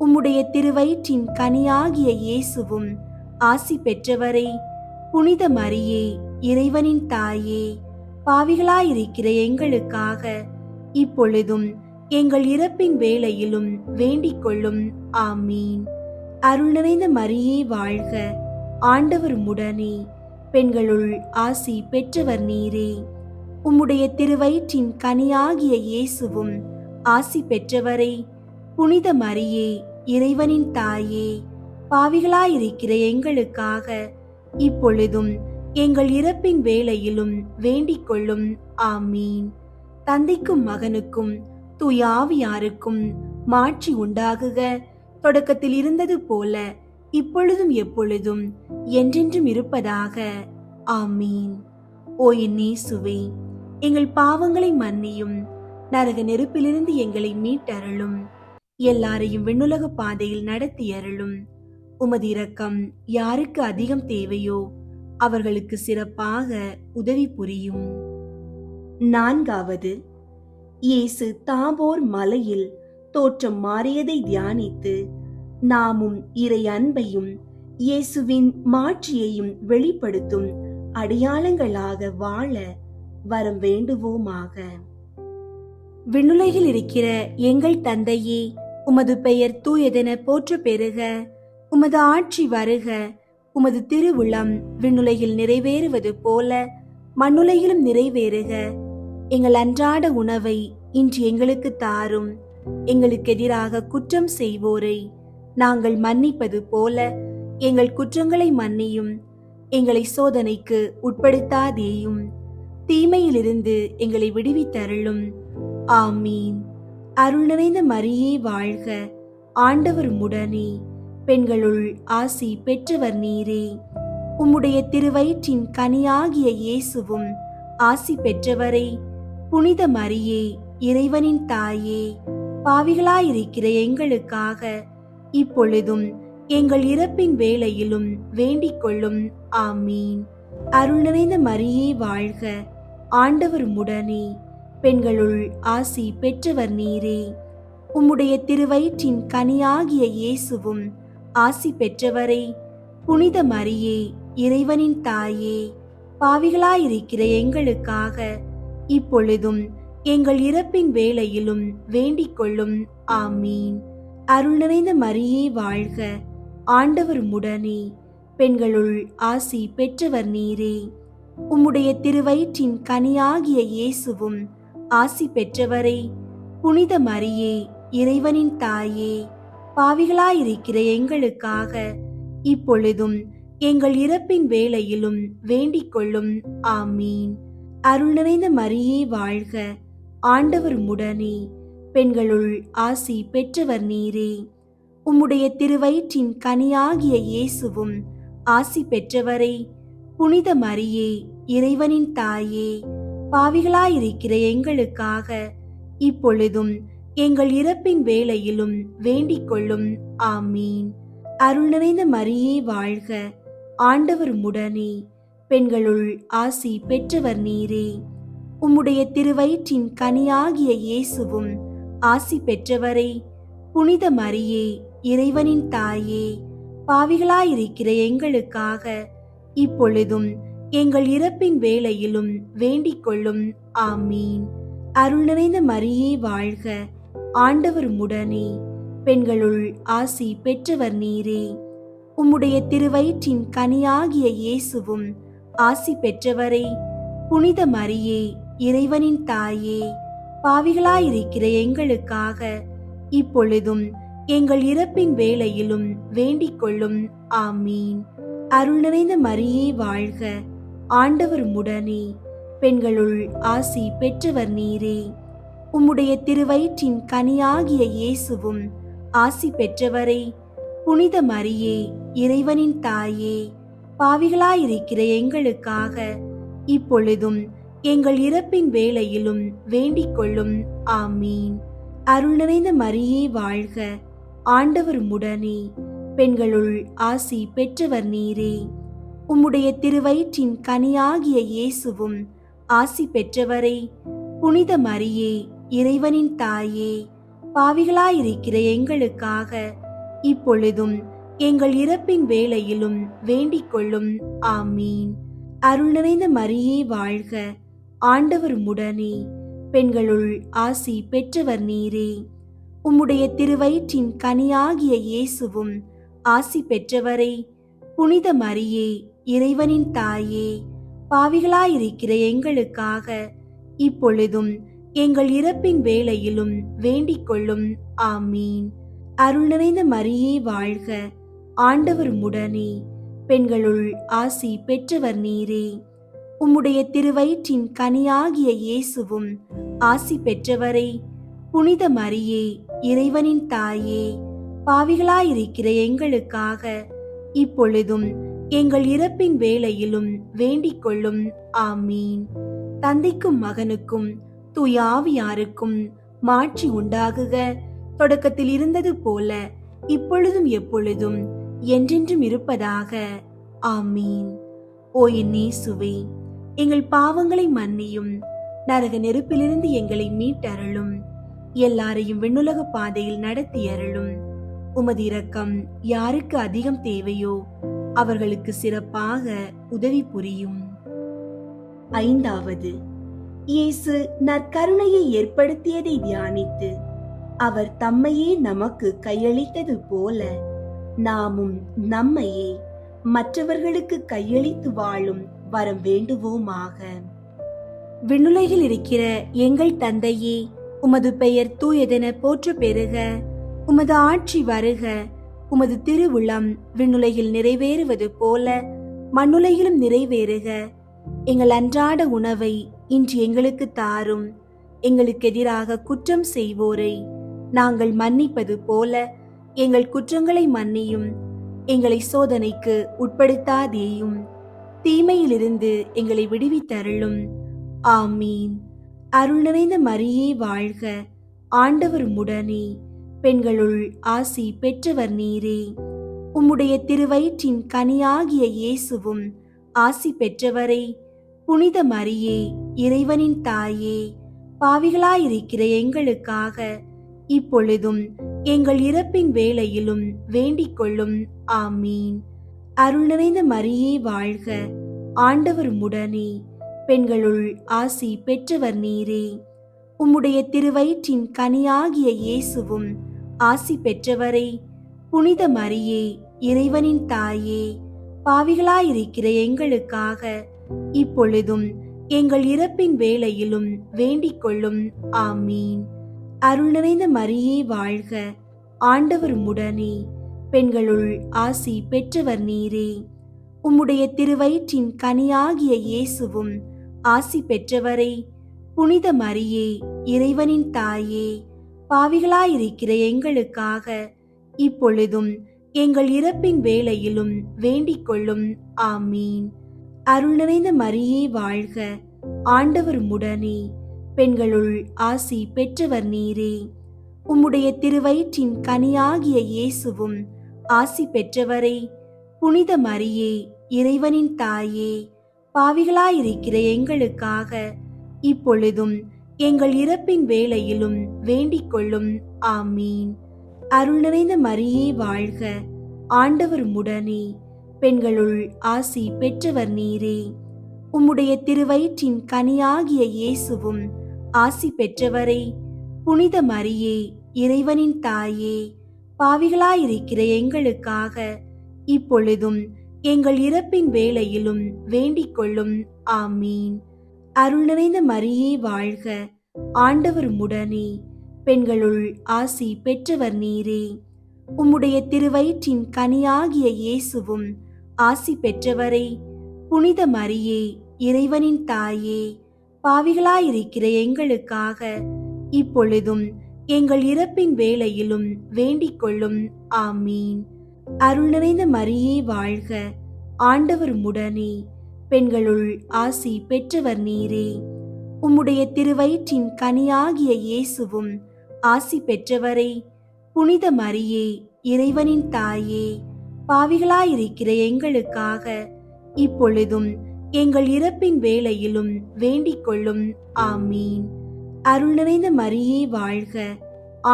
Speaker 3: உம்முடைய திருவயிற்றின் கனியாகிய இயேசுவும் ஆசி பெற்றவரே. புனித மரியே, இறைவனின் தாயே, பாவிகளாயிருக்கிற எங்களுக்காக இப்பொழுதும் எங்கள் இறப்பின் வேளையிலும் வேண்டிக் கொள்ளும். ஆமீன். அருள் நிறைந்த மரியே வாழ்க, ஆண்டவர் உம்முடனே, பெண்களுள் ஆசி பெற்றவர் நீரே. உம்முடைய திருவயிற்றின் கனியாகிய இயேசுவும் ஆசி பெற்றவரே. புனித மரியே, இறைவனின் தாயே, பாவிகளாயிருக்கிற எங்களுக்காக இப்பொழுதும் எங்கள் இறப்பின் வேளையிலும் வேண்டிக் கொள்ளும். ஆமீன். தந்தைக்கும் மகனுக்கும் தூய ஆவியாருக்கும் மாட்சி உண்டாகுக. தொடக்கத்தில் இருந்தது போல இப்பொழுதும் எப்பொழுதும் என்றென்றும் இருப்பதாக. ஆமீன். ஓ என் இயேசுவே, எங்கள் பாவங்களை மன்னியும், நரக நெருப்பிலிருந்து எங்களை மீட்டருளும், எல்லாரையும் விண்ணுலக பாதையில் நடத்தி அருளும். உமது இரக்கம் யாருக்கு அதிகம் தேவையோ அவர்களுக்கு சிறப்பாக உதவி புரியும். 4வது, இயேசு தாபோர் மலையில் தோற்றம் மாறியதை தியானித்து நாமும் இறை அன்பையும் இயேசுவின் மாட்சியையும் வெளிப்படுத்தும் அடையாளங்களாக வாழ வரம் வேண்டுவோமாக. விண்ணுலகில் இருக்கிற எங்கள் தந்தையே, உமது பெயர் தூயதென போற்ற பெறுக. உமது ஆட்சி வருக. உமது திருவுளம் விண்ணுலகில் நிறைவேறுவது போல மண்ணுலகிலும் நிறைவேறுக. எங்கள் அன்றாட உணவை இன்று எங்களுக்கு தாரும். எங்களுக்கு எதிராக குற்றம் செய்வோரை நாங்கள் மன்னிப்பது போல எங்கள் குற்றங்களை மன்னியும். எங்களை சோதனைக்கு உட்படுத்தாதேயும், தீமையிலிருந்து எங்களை விடுவித்தருளும். ஆமீன். அருள் நிறைந்த மரியே வாழ்க, ஆண்டவர் உம்முடனே, பெண்களுள் ஆசி பெற்றவர் நீரே. உம்முடைய திருவயிற்றின் கனியாகிய இயேசுவும் ஆசி பெற்றவரே. புனித மரியே, இறைவனின் தாயே, பாவிகளாயிருக்கிற எங்களுக்காக இப்பொழுதும் எங்கள் இறப்பின் வேளையிலும் வேண்டிக் கொள்ளும். ஆமீன். அருள் நிறைந்த மரியே வாழ்க, ஆண்டவர் உம்முடனே. பெண்களுள் ஆசி பெற்றவர் நீரே. உம்முடைய திருவயிற்றின் கனியாகிய இயேசுவும் ஆசி பெற்றவரே. புனித மரியே, இறைவனின் தாயே, பாவிகளாயிருக்கிற எங்களுக்காக இப்பொழுதும் எங்கள் இறப்பின் வேளையிலும் வேண்டிக் கொள்ளும். ஆமீன். அருள் நிறைந்த மரியே வாழ்க, ஆண்டவர் உம்முடனே. பெண்களுள் ஆசி பெற்றவர் நீரே. உம்முடைய திருவயிற்றின் கனியாகிய இயேசுவும் ஆசி பெற்றவரே. புனித மரியே, இறைவனின் தாயே, பாவிகளாயிருக்கிற எங்களுக்காக இப்பொழுதும் எங்கள் இறப்பின் வேளையிலும் வேண்டிக் கொள்ளும். ஆமீன். அருள் நிறைந்த மரியே வாழ்க, ஆண்டவர் உம்முடனே. பெண்களுள் ஆசி பெற்றவர் நீரே. உம்முடைய திருவயிற்றின் கனியாகிய இயேசுவும் ஆசி பெற்றவரே. புனித மரியே, இறைவனின் தாயே, பாவிகளாயிருக்கிற எங்களுக்காக இப்பொழுதும் எங்கள் இறப்பின் வேளையிலும் வேண்டிக் கொள்ளும். ஆமீன். அருள் நிறைந்த மரியே வாழ்க, ஆண்டவர் உம்முடனே. பெண்களுள் ஆசி பெற்றவர் நீரே. உம்முடைய திருவயிற்றின் கனியாகிய இயேசுவும் ஆசி பெற்றவரே. புனித மரியே, இறைவனின் தாயே, பாவிகளாயிருக்கிற எங்களுக்காக இப்பொழுதும் எங்கள் இறப்பின் வேளையிலும் வேண்டிக் கொள்ளும். ஆமீன். அருள் நிறைந்த மரியே வாழ்க, ஆண்டவர் உம்முடனே. பெண்களுள் ஆசி பெற்றவர் நீரே. உம்முடைய திருவயிற்றின் கனியாகிய இயேசுவும் ஆசி பெற்றவரே. புனித மரியே, இறைவனின் தாயே, பாவிகளாயிருக்கிற எங்களுக்காக இப்பொழுதும் எங்கள் இறப்பின் வேளையிலும் வேண்டிக் கொள்ளும். ஆமீன். அருள் நிறைந்த மரியே வாழ்க, ஆண்டவர் உம்முடனே. பெண்களுள் ஆசி பெற்றவர் நீரே. உம்முடைய திருவயிற்றின் கனியாகிய இயேசுவும் ஆசி பெற்றவரே. புனித மரியே, இறைவனின் தாயே, பாவிகளாயிருக்கிற எங்களுக்காக இப்பொழுதும் எங்கள் இறப்பின் வேளையிலும் வேண்டிக் கொள்ளும். ஆமீன். அருள் நிறைந்த மரியே வாழ்க, ஆண்டவர் உம்முடனே. பெண்களுள் ஆசி பெற்றவர் நீரே. உம்முடைய திருவயிற்றின் கனியாகிய இயேசுவும் ஆசி பெற்றவரே. புனித மரியே, இறைவனின் தாயே, பாவிகளாயிருக்கிற எங்களுக்காக இப்பொழுதும் எங்கள் இறப்பின் வேளையிலும் வேண்டிக் கொள்ளும். ஆமீன். அருள் நிறைந்த மரியே வாழ்க, ஆண்டவர் உம்முடனே. பெண்களுள் ஆசி பெற்றவர் நீரே. உம்முடைய திருவயிற்றின் கனியாகிய இயேசுவும் ஆசி பெற்றவரே. புனித மரியே, இறைவனின் தாயே, பாவிகளாயிருக்கிற எங்களுக்காக இப்பொழுதும் எங்கள் இறப்பின் வேளையிலும் வேண்டிக் கொள்ளும். ஆமீன். அருள் நிறைந்த மரியே வாழ்க, ஆண்டவர் உம்முடனே. பெண்களுள் ஆசி பெற்றவர் நீரே. உம்முடைய திருவயிற்றின் கனியாகிய இயேசுவும் ஆசி பெற்றவரே. புனித மரியே, இறைவனின் தாயே, பாவிகளாயிருக்கிற எங்களுக்காக இப்பொழுதும் எங்கள் இறப்பின் வேளையிலும் வேண்டிக் கொள்ளும். ஆமீன். தந்தைக்கும் மகனுக்கும் தூய ஆவியாருக்கும் மாட்சி உண்டாகுக. தொடக்கத்தில் இருந்தது போல இப்பொழுதும் எப்பொழுதும் என்றென்றும் இருப்பதாக. ஆமீன். ஓ என் இயேசுவே, எங்கள் பாவங்களை மன்னியும், நரக நெருப்பிலிருந்து எங்களை மீட்டருளும், எல்லாரையும் விண்ணுலக பாதையில் நடத்தி அருளும். உமது இரக்கம் யாருக்கு அதிகம் தேவையோ அவர்களுக்கு சிறப்பாக உதவி புரியும். 5வது, இயேசு நற்கருணையை ஏற்படுத்தியதை தியானித்து அவர் தம்மையே நமக்கு கையளித்தது போல நாமும் நம்மையே மற்றவர்களுக்கு கையளித்து வாழும் வரம் வேண்டுவோமாக. விண்ணுலகில் இருக்கிற எங்கள் தந்தையே, உமது பெயர் தூயதென போற்ற பெறுக. உமது ஆட்சி வருக. உமது திருவுளம் விண்ணுலகில் நிறைவேறுவது போல மண்ணுலகிலும் நிறைவேறுக. எங்கள் அன்றாட உணவை இன்று எங்களுக்கு தாரும். எங்களுக்கு எதிராக குற்றம் செய்வோரை நாங்கள் மன்னிப்பது போல எங்கள் குற்றங்களை மன்னியும், எங்களை சோதனைக்கு உட்படுத்தாதேயும், தீமையிலிருந்து எங்களை விடுவித்தருளும். ஆமீன். அருள் நிறைந்த மரியே வாழ்க, ஆண்டவர் உம்முடனே, பெண்களுள் ஆசி பெற்றவர் நீரே. உம்முடைய திருவயிற்றின் கனியாகிய இயேசுவும் ஆசி பெற்றவரே. புனித மரியே, இறைவனின் தாயே, பாவிகளாயிருக்கிற எங்களுக்காக இப்பொழுதும் எங்கள் இறப்பின் வேளையிலும் வேண்டிக் கொள்ளும். ஆமீன். அருள் நிறைந்த மரியே வாழ்க, ஆண்டவர் உம்முடனே, பெண்களுள் ஆசி பெற்றவர் நீரே. உம்முடைய திருவயிற்றின் கனியாகிய இயேசுவும் ஆசி பெற்றவரே. புனித மரியே, இறைவனின் தாயே, பாவிகளாயிருக்கிற எங்களுக்காக இப்பொழுதும் எங்கள் இறப்பின் வேளையிலும் வேண்டிக் கொள்ளும். ஆமீன். அருள் நிறைந்த மரியே வாழ்க, ஆண்டவர் உம்முடனே, பெண்களுள் ஆசி பெற்றவர் நீரே. உம்முடைய திருவயிற்றின் கனியாகிய இயேசுவும் ஆசி பெற்றவரே. புனித மரியே, இறைவனின் தாயே, பாவிகளாயிருக்கிற எங்களுக்காக இப்பொழுதும் எங்கள் இறப்பின் வேளையிலும் வேண்டிக் கொள்ளும். ஆமீன். அருள் நிறைந்த மரியே வாழ்க, ஆண்டவர் உம்முடனே, பெண்களுள் ஆசி பெற்றவர் நீரே. உம்முடைய திருவயிற்றின் கனியாகிய இயேசுவும் ஆசி பெற்றவரே. புனித மரியே, இறைவனின் தாயே, பாவிகளாயிருக்கிற எங்களுக்காக இப்பொழுதும் எங்கள் இறப்பின் வேளையிலும் வேண்டிக் கொள்ளும். ஆமீன். அருள் நிறைந்த மரியே வாழ்க, ஆண்டவர் உம்முடனே, பெண்களுள் ஆசி பெற்றவர் நீரே. உம்முடைய திருவயிற்றின் கனியாகிய இயேசுவும் ஆசி பெற்றவரே. புனித மரியே, இறைவனின் தாயே, பாவிகளாயிருக்கிற எங்களுக்காக இப்பொழுதும் எங்கள் இறப்பின் வேளையிலும் வேண்டிக் கொள்ளும். ஆமீன். அருள் நிறைந்த மரியே வாழ்க, ஆண்டவர் உம்முடனே, பெண்களுள் ஆசி பெற்றவர் நீரே. உம்முடைய திருவயிற்றின் கனியாகிய இயேசுவும் ஆசி பெற்றவரே. புனித மரியே, இறைவனின் தாயே, பாவிகளாயிருக்கிற எங்களுக்காக இப்பொழுதும் எங்கள் இறப்பின் வேளையிலும் வேண்டிக் கொள்ளும். ஆமீன். அருள் நிறைந்த மரியே வாழ்க, ஆண்டவர் உம்முடனே, பெண்களுள் ஆசி பெற்றவர் நீரே. உம்முடைய திருவயிற்றின் கனியாகிய இயேசுவும் ஆசி பெற்றவரே. புனித மரியே, இறைவனின் தாயே, பாவிகளாயிருக்கிற எங்களுக்காக இப்பொழுதும் எங்கள் இறப்பின் வேளையிலும் வேண்டிக் கொள்ளும். ஆமீன். அருள் நிறைந்த மரியே வாழ்க,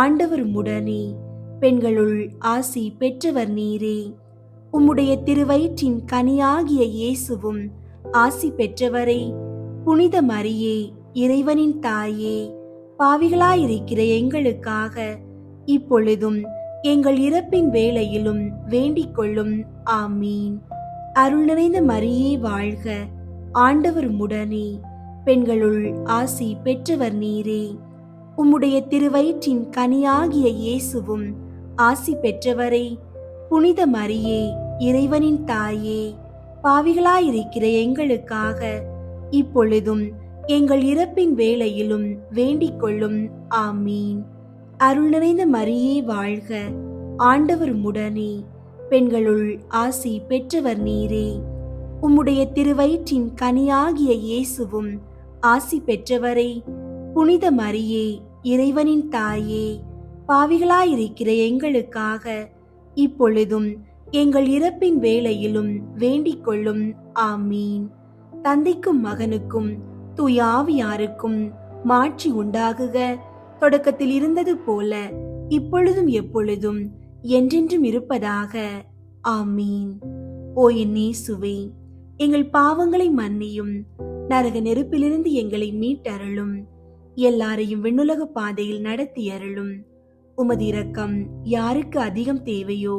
Speaker 3: ஆண்டவர் உம்முடனே, பெண்களுள் ஆசி பெற்றவர் நீரே. உம்முடைய திருவயிற்றின் கனியாகிய இயேசுவும் ஆசி பெற்றவரே. புனித மரியே, இறைவனின் தாயே, பாவிகளாயிருக்கிற எங்களுக்காக இப்பொழுதும் எங்கள் இறப்பின் வேளையிலும் வேண்டிக் கொள்ளும். ஆமீன். அருள் நிறைந்த மரியே வாழ்க, ஆண்டவர் உம்முடனே, பெண்களுள் ஆசி பெற்றவர் நீரே. உம்முடைய திருவயிற்றின் கனியாகிய இயேசுவும் ஆசி பெற்றவரே. புனித மரியே, இறைவனின் தாயே, பாவிகளாயிருக்கிற எங்களுக்காக இப்பொழுதும் எங்கள் இறப்பின் வேளையிலும் வேண்டிக் கொள்ளும். ஆமீன். அருள் நிறைந்த மரியே வாழ்க, ஆண்டவர் உம்முடனே, பெண்களுள் ஆசி பெற்றவர் நீரே. உம்முடைய திருவயிற்றின் கனியாகிய இயேசுவும் ஆசி பெற்றவரே. புனித மரியே, இறைவனின் தாயே, பாவிகளாயிருக்கிற எங்களுக்காக இப்பொழுதும் எங்கள் இறப்பின் வேளையிலும் வேண்டிக் கொள்ளும். ஆமீன். தந்தைக்கும் மகனுக்கும் தூய ஆவியாருக்கும் மாட்சி உண்டாகுக. தொடக்கத்தில் இருந்தது போல இப்பொழுதும் எப்பொழுதும் என்றென்றும் இருப்பதாக. ஆமீன். ஓ என் இயேசுவே, எங்கள் பாவங்களை மன்னியும், நரக நெருப்பிலிருந்து எங்களை மீட்டருளும், எல்லாரையும் விண்ணுலக பாதையில் நடத்தி அருளும். உமது இரக்கம் யாருக்கு அதிகம் தேவையோ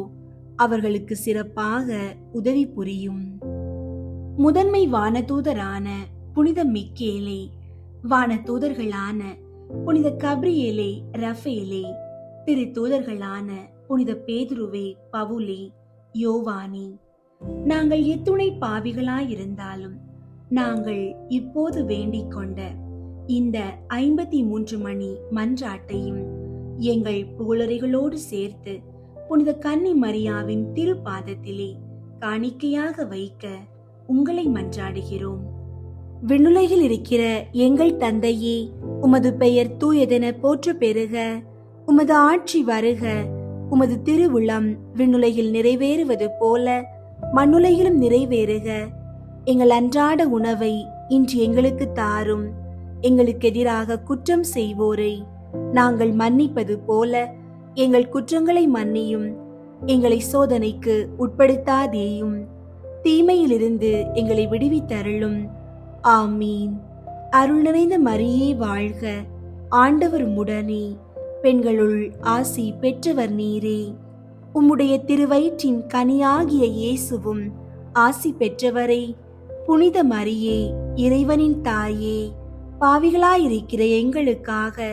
Speaker 3: அவர்களுக்கு சிறப்பாக உதவி புரியும். முதன்மை வானதூதரான புனித மிக்கேலே, வானதூதர்களான புனித கப்ரியேலே, ரஃபேலே, திரு தூதர்களான புனித பேதுருவே, பவுலே, யோவானி, நாங்கள் எத்துணை பாவிகளாயிருந்தாலும் நாங்கள் இப்போது வேண்டிக் கொண்ட இந்த 53 மணி மன்றாட்டையும் எங்கள் புகழறைகளோடு சேர்த்து புனித கன்னி மரியாவின் திருப்பாதத்திலே காணிக்கையாக வைக்க உங்களை மன்றாடுகிறோம். விண்ணுலகில் இருக்கிற எங்கள் தந்தையே, உமது பெயர் தூயதென போற்ற பெறுக. உமது ஆட்சி வருக. உமது திருவுளம் விண்ணுலகில் நிறைவேறுவது போல மண்ணுலகிலும் நிறைவேறுக. எங்கள் அன்றாட உணவை இன்று எங்களுக்கு தாரும். எங்களுக்கு எதிராக குற்றம் செய்வோரை நாங்கள் மன்னிப்பது போல எங்கள் குற்றங்களை மன்னியும். எங்களை சோதனைக்கு உட்படுத்தாதேயும், தீமையிலிருந்து எங்களை விடுவித்தருளும். ஆமீன். அருள் நிறைந்த மரியே வாழ்க, ஆண்டவர் உம்முடனே, பெண்களுள் ஆசி பெற்றவர் நீரே. உம்முடைய திருவயிற்றின் கனியாகிய இயேசுவும் ஆசி பெற்றவரே. புனித மரியே, இறைவனின் தாயே, பாவிகளாயிருக்கிற எங்களுக்காக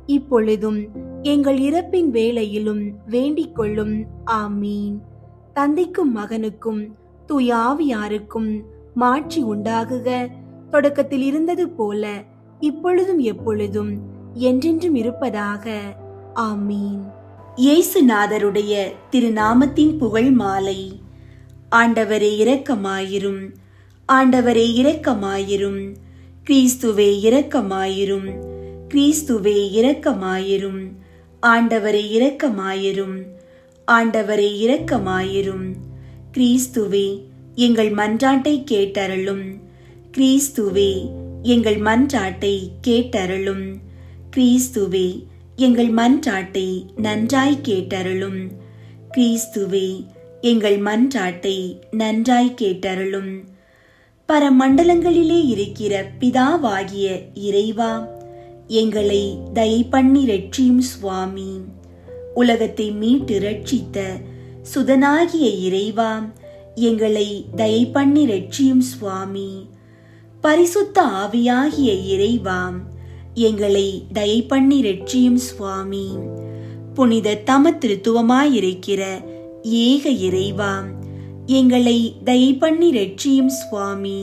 Speaker 3: இப்பொழுதும் எங்கள் இறப்பின் வேளையிலும் வேண்டிக் கொள்ளும். ஆமீன். தந்தைக்கும் மகனுக்கும் தூய ஆவியாருக்கும் மாட்சி உண்டாகுக. தொடக்கத்தில் இருந்தது போல இப்பொழுதும் எப்பொழுதும் என்றென்றும் இருப்பதாக. ஆமீன். இயேசுநாதருடைய திருநாமத்தின் புகழ் மாலை. ஆண்டவரே இரக்கமாயிரும், ஆண்டவரே இரக்கமாயிரும், கிறிஸ்துவே இரக்கமாயிரும், கிறிஸ்துவே இரக்கமாயிரும், ஆண்டவரே இரக்கமாயிரும், ஆண்டவரே இரக்கமாயிரும். கிறிஸ்துவே எங்கள் மன்றாட்டை கேட்டருளும், கிறிஸ்துவே எங்கள் மன்றாட்டை கேட்டருளும், கிறிஸ்துவே எங்கள் மன்றாட்டை நன்றாய் கேட்டருளும், கிறிஸ்துவே எங்கள் மன்றாட்டை நன்றாய் கேட்டருளும். பரமண்டலங்களிலே இருக்கிற பிதாவாகிய இறைவா, எங்களை தயை பண்ணி ரட்சியும் சுவாமி. உலகத்தை மீட்டு ரட்சித்த சுதனாகிய இறைவா, எங்களை தயை பண்ணி ரட்சியும் சுவாமி. பரிசுத்த ஆவியாகிய இறைவா, எங்களை தயை பண்ணி ரட்சியும் சுவாமி. புனித தமத்திருத்துவமாயிருக்கிற ஏக இறைவா, எங்களை தயை பண்ணி ரட்சியும் சுவாமி.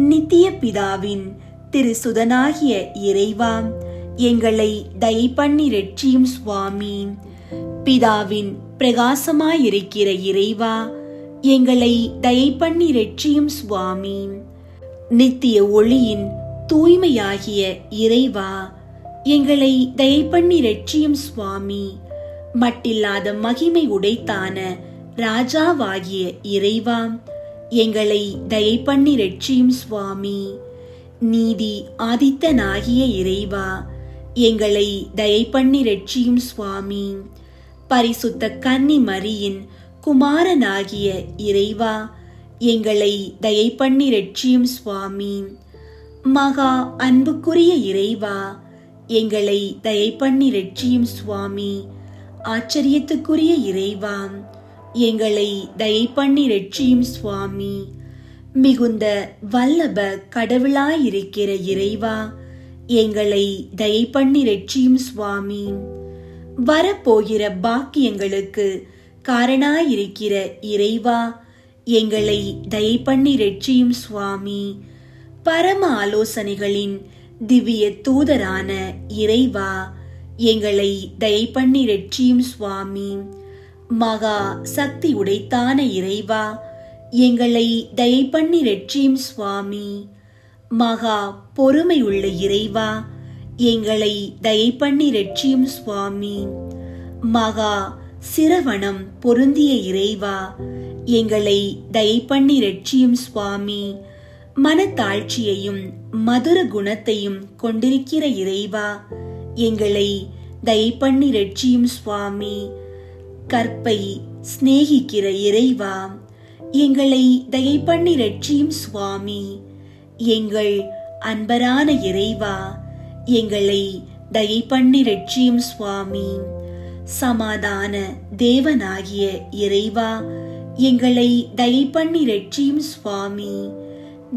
Speaker 3: நித்திய பிதாவின் திருசுதனாகிய இறைவா, எங்களை தயை பண்ணி ரட்சியும் சுவாமி. பிதாவின் பிரகாசமாயிருக்கிற இறைவா, எங்களை தயை பண்ணி ரட்சியும் சுவாமி. நித்திய ஒளியின் தூய்மையாகிய இறைவா, எங்களை தயை பண்ணி ரட்சியும் சுவாமி. மட்டில்லாத மகிமை உடைத்தான ராஜாவாகிய இறைவா, எங்களை தயை பண்ணி ரட்சியும் சுவாமி. நீதி ஆதித்தனாகிய இறைவா, எங்களை தயை பண்ணி ரட்சியும் சுவாமி. பரிசுத்த கன்னி மரியின் குமாரனாகிய இறைவா, எங்களை தயை பண்ணி ரட்சியும் சுவாமி. மகா அன்புக்குரிய இறைவா, எங்களை தயை பண்ணி ரட்சியும் சுவாமி. ஆச்சரியத்துக்குரிய இறைவா, எங்களை தயை பண்ணி ரட்சியும் சுவாமி. மிகுந்த வல்லப கடவுளாயிருக்கிற இறைவா, எங்களை தயை பண்ணி ரட்சியும் சுவாமி. வரப்போகிற பாக்கியங்களுக்கு காரணாயிருக்கிற இறைவா, எங்களை தயை பண்ணி ரட்சியும் சுவாமி. பரம ஆலோசனைகளின் திவ்ய தூதரான இறைவா, எங்களை தயை பண்ணி ரட்சியும் சுவாமி. மகா சக்தி உடைத்தான இறைவா, எங்களை தயை பண்ணி ரட்சியும் சுவாமி. மகா பொறுமை உள்ள இறைவா, எங்களை தயை பண்ணி ரட்சியும் சுவாமி. மகா சிரவணம் பொருந்திய இறைவா, எங்களை தயை பண்ணி ரட்சியும் சுவாமி. மனத்தாழ்ச்சியையும் மதுர குணத்தையும் கொண்டிருக்கிற இறைவா, எங்களை தயை பண்ணி ரட்சியும் சுவாமி. கற்பை சிநேகிக்கிற இறைவா, எங்களை தயை பண்ணி ரட்சியும் சுவாமி. எங்கள் அன்பரான இறைவா, எங்களை தயை பண்ணி ரட்சியும் சுவாமி. சமாதான தேவனாகிய இறைவா, எங்களை தயை பண்ணி ரட்சியும் சுவாமி.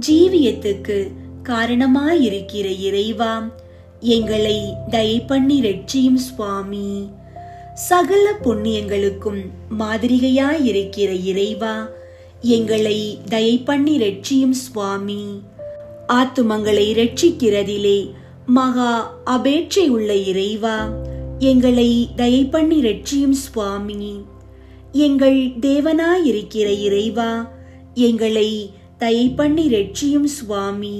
Speaker 3: ஜீவியத்துக்கு காரணமாயிருக்கிற இறைவா, எங்களை தயை பண்ணி ரட்சியும் சுவாமி. சகல புண்ணியங்களுக்கும் மாதிரிகையாயிருக்கிற இறைவா, எங்களை தயை பண்ணி ரட்சியும் சுவாமி. ஆத்துமங்களை ரட்சிக்கிறதிலே மகா அபேட்சை உள்ள இறைவா, எங்களை தயை பண்ணி ரட்சியும் சுவாமி. எங்கள் தேவனாயிருக்கிற இறைவா, எங்களை தயை பண்ணி ரட்சியும் சுவாமி.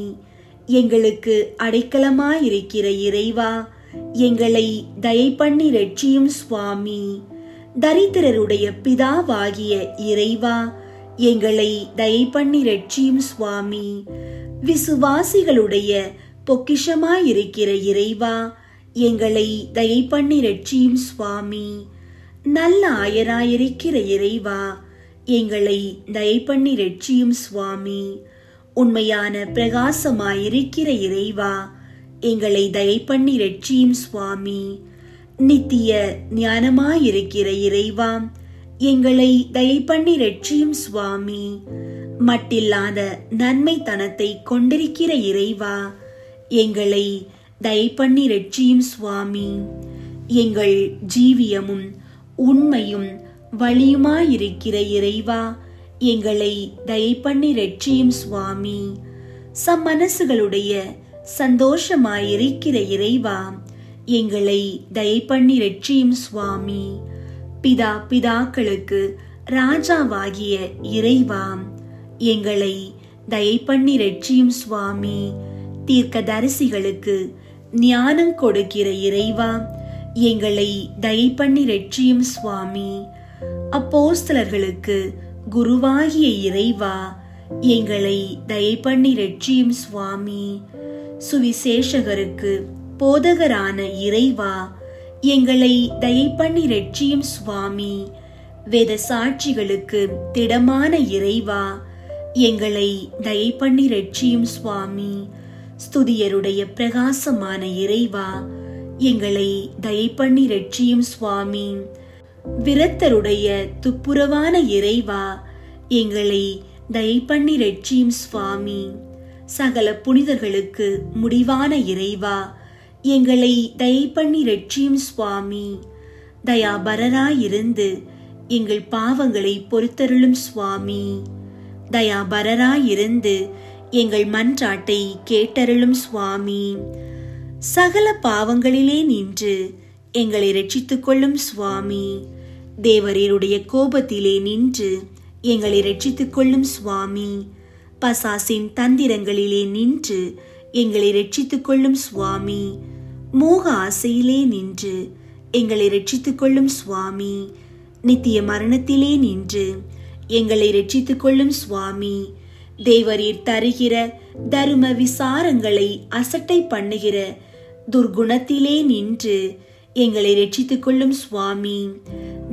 Speaker 3: எங்களுக்கு அடைக்கலமாயிருக்கிற இறைவா, எங்களை தயை பண்ணி ரட்சியும் சுவாமி. தரித்திரருடைய பிதாவாகிய இறைவா, எங்களை தயை பண்ணி ரட்சியும் சுவாமி. விசுவாசிகளுடைய பொக்கிஷமாயிருக்கிற இறைவா, எங்களை தயை பண்ணி ரட்சியும் சுவாமி. நல்ல ஆயராயிருக்கிற இறைவா, எங்களை தயை பண்ணி ரட்சியும் சுவாமி. உண்மையான பிரகாசமாயிருக்கிற இறைவா, எங்களை தயை பண்ணி ரட்சியும் சுவாமி. நித்திய ஞானமாயிருக்கிற இறைவா, எங்களை தயை பண்ணி ரட்சியும் சுவாமி. மட்டில்லாத நன்மைத்தனத்தை கொண்டிருக்கிற இறைவா, எங்களை தயை பண்ணி ரட்சியும் சுவாமி. எங்கள் ஜீவியமும் உண்மையும் வழியுமாயிருக்கிற இறைவா, எங்களை தயை பண்ணி ரட்சியும் சுவாமி. சம்மனசுகளுடைய சந்தோஷமாயிருக்கிற இறைவா, எங்களை தயை பண்ணி ரட்சியும் சுவாமி. பிதாக்களுக்கு ராஜாவாகிய இறைவா, எங்களை தயை பண்ணி ரட்சியும் சுவாமி. தீர்க்கதரிசிகளுக்கு ஞானம் கொடுக்கிற இறைவா, எங்களை தயை பண்ணி ரட்சியும் சுவாமி. அப்போஸ்தலர்களுக்கு குருவாகிய இறைவா, எங்களை தயை பண்ணி ரட்சியும் சுவாமி. சுவிசேஷகருக்கு போதகரான இறைவா, எங்களை தயை பண்ணி ரட்சியும் சுவாமி. வேத சாட்சிகளுக்கு திடமான இறைவா, எங்களை தயை பண்ணி ரட்சியும் சுவாமி. ஸ்துதியருடைய பிரகாசமான இறைவா, எங்களை தயை பண்ணி ரட்சியும் சுவாமி. விரத்தருடைய துப்புரவான இறைவா, எங்களை தயை பண்ணி ரட்சியும் சுவாமி. சகல புனிதர்களுக்கு முடிவான இறைவா, எங்களை தயை பண்ணி ரட்சியும் சுவாமி. தயாபரராயிருந்து எங்கள் பாவங்களை பொறுத்தருளும் சுவாமி. தயாபரராயிருந்து எங்கள் மன்றாட்டை கேட்டருளும் சுவாமி. சகல பாவங்களிலே நின்று எங்களை ரட்சித்துக் கொள்ளும் சுவாமி. தேவரீருடைய கோபத்திலே நின்று எங்களை ரட்சித்துக் கொள்ளும் சுவாமி. பசாசின் தந்திரங்களிலே நின்று எங்களை ரட்சித்துக் கொள்ளும் சுவாமி. மோக ஆசையிலே நின்று எங்களை ரட்சித்துக் கொள்ளும் சுவாமி. நித்திய மரணத்திலே நின்று எங்களை ரட்சித்துக் கொள்ளும் சுவாமி. தேவரீர் தருகிற தரும விசாரங்களை அசட்டை பண்ணுகிற துர்குணத்திலே நின்று எங்களை ரட்சித்துக் கொள்ளும் சுவாமி.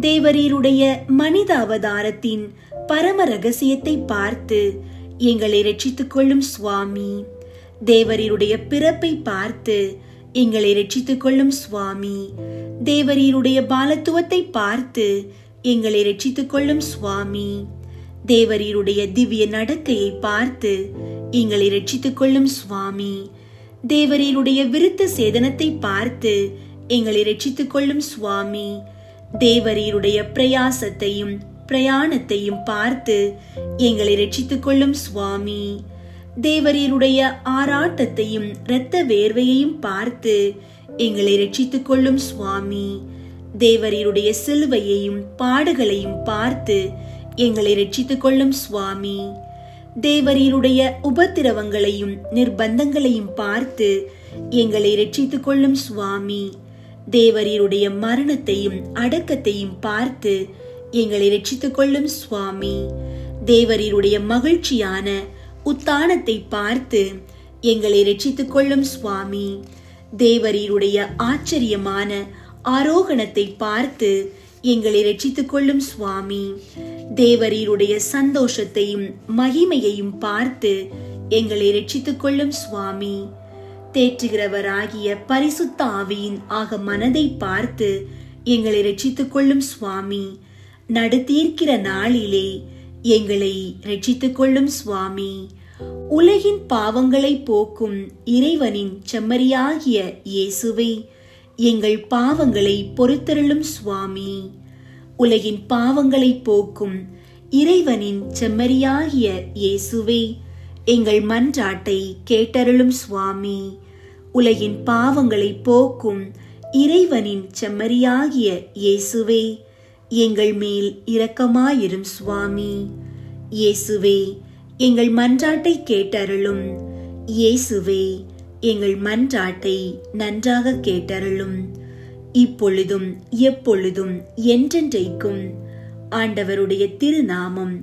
Speaker 3: தேவரீருடைய மனித அவதாரத்தின் பரம ரகசியத்தை பார்த்து எங்களை ரட்சித்துக் கொள்ளும் சுவாமி. தேவரீருடைய பிறப்பை பார்த்து எங்களை ரட்சித்துக் கொள்ளும் சுவாமி. தேவரீருடைய பாலத்துவத்தை பார்த்து எங்களை ரட்சித்துக் கொள்ளும் சுவாமி. தேவரீருடைய திவ்ய நடக்கையை பார்த்து எங்களை ரட்சித்துக் கொள்ளும் சுவாமி. தேவரீருடைய விருத்த சேதனத்தை பார்த்து எங்களை ரட்சித்துக் கொள்ளும் சுவாமி. தேவரீருடைய பிரயாசத்தையும் பிரயாணத்தையும் பார்த்து எங்களை ரட்சித்துக் கொள்ளும் சுவாமி. தேவரீருடைய ஆராட்டத்தையும் இரத்த வேர்வையையும் பார்த்து எங்களை ரட்சித்துக் கொள்ளும் சுவாமி. தேவரீருடைய சிலுவையையும் பாடுகளையும் பார்த்து எங்களை ரட்சித்துக் கொள்ளும் சுவாமி. தேவரீருடைய உபத்திரவங்களையும் நிர்பந்தங்களையும் பார்த்து எங்களை ரட்சித்துக் கொள்ளும் சுவாமி. தேவரீருடைய மரணத்தையும் அடக்கத்தையும் பார்த்து எங்களை ரட்சித்துக் கொள்ளும் சுவாமி. தேவரீருடைய மகிழ்ச்சியான உத்தானத்தை பார்த்து எங்களை ரட்சித்துக் கொள்ளும் சுவாமி. தேவரீருடைய ஆச்சரியமான ஆரோகணத்தை பார்த்து எங்களை ரட்சித்துக் கொள்ளும் சுவாமி. தேவரீருடைய சந்தோஷத்தையும் மகிமையையும் பார்த்து எங்களை ரட்சித்துக் கொள்ளும் சுவாமி. தேற்றுகிறவராகிய பரிசுத்த ஆவியின் ஆக மனதை பார்த்து எங்களை ரட்சித்துக் கொள்ளும் சுவாமி. நடுத்தீர்க்கிற நாளிலே எங்களை ரட்சித்துக் கொள்ளும் சுவாமி. உலகின் பாவங்களை போக்கும் இறைவனின் செம்மறியாகிய இயேசுவே, எங்கள் பாவங்களை பொறுத்தருளும் சுவாமி. உலகின் பாவங்களை போக்கும் இறைவனின் செம்மறியாகிய இயேசுவே, எங்கள் மன்றாட்டை கேட்டருளும் சுவாமி. உலகின் பாவங்களை போக்கும் இறைவனின் செம்மறியாகிய இயேசுவே, எங்கள் மேல் இரக்கமாயிரும் சுவாமி. இயேசுவே, எங்கள் மன்றாட்டை கேட்டருளும். இயேசுவே, எங்கள் மன்றாட்டை நன்றாக கேட்டருளும். இப்பொழுதும் எப்பொழுதும் என்றென்றைக்கும் ஆண்டவருடைய திருநாமம்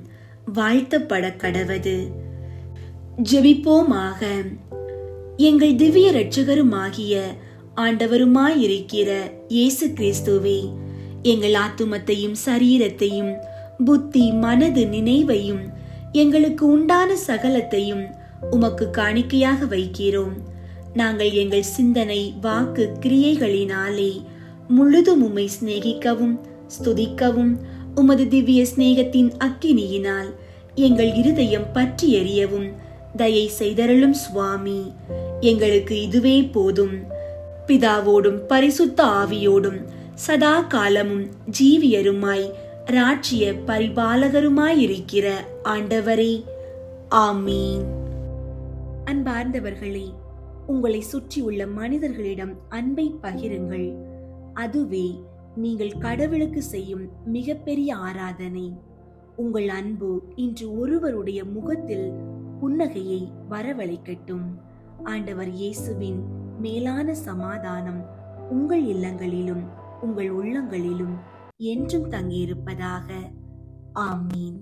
Speaker 3: வாழ்த்தப்பட கடவது. ஜெபிப்போமாக. எங்கள் திவ்ய இரட்சகருமாகிய ஆண்டவருமாயிருக்கிற இயேசு கிறிஸ்துவே, எங்கள் ஆத்துமத்தையும் சரீரத்தையும் புத்தி மனது நினைவையும் எங்களுக்கு உண்டான சகலத்தையும் உமக்கு காணிக்கையாக வைக்கிறோம். நாங்கள் எங்கள் சிந்தனை வாக்கு கிரியைகளினாலே முழுதும் உம்மை சிநேகிக்கவும் ஸ்துதிக்கவும் உமது திவ்ய சிநேகத்தின் அக்கினியினால் எங்கள் இருதயம் பற்றி எரியவும் தயை செய்தருளும் சுவாமி. எங்களுக்கு இதுவே போதும். பிதாவோடும் பரிசுத்த ஆவியோடும் சதா காலமும் ஜீவியருமாய் ராட்சிய பரிபாலகருமாயிருக்கிற ஆண்டவரே, ஆமீன். அன்பார்ந்தவர்களே, உங்களை சுற்றியுள்ள மனிதர்களிடம் அன்பை பகிருங்கள். அதுவே நீங்கள் கடவுளுக்கு செய்யும் மிகப்பெரிய ஆராதனை. உங்கள் அன்பு இன்று ஒருவருடைய முகத்தில் புன்னகையை வரவழைக்கட்டும். ஆண்டவர் இயேசுவின் மேலான சமாதானம் உங்கள் இல்லங்களிலும் உங்கள் உள்ளங்களிலும் என்றும் தங்கியிருப்பதாக. ஆமீன்.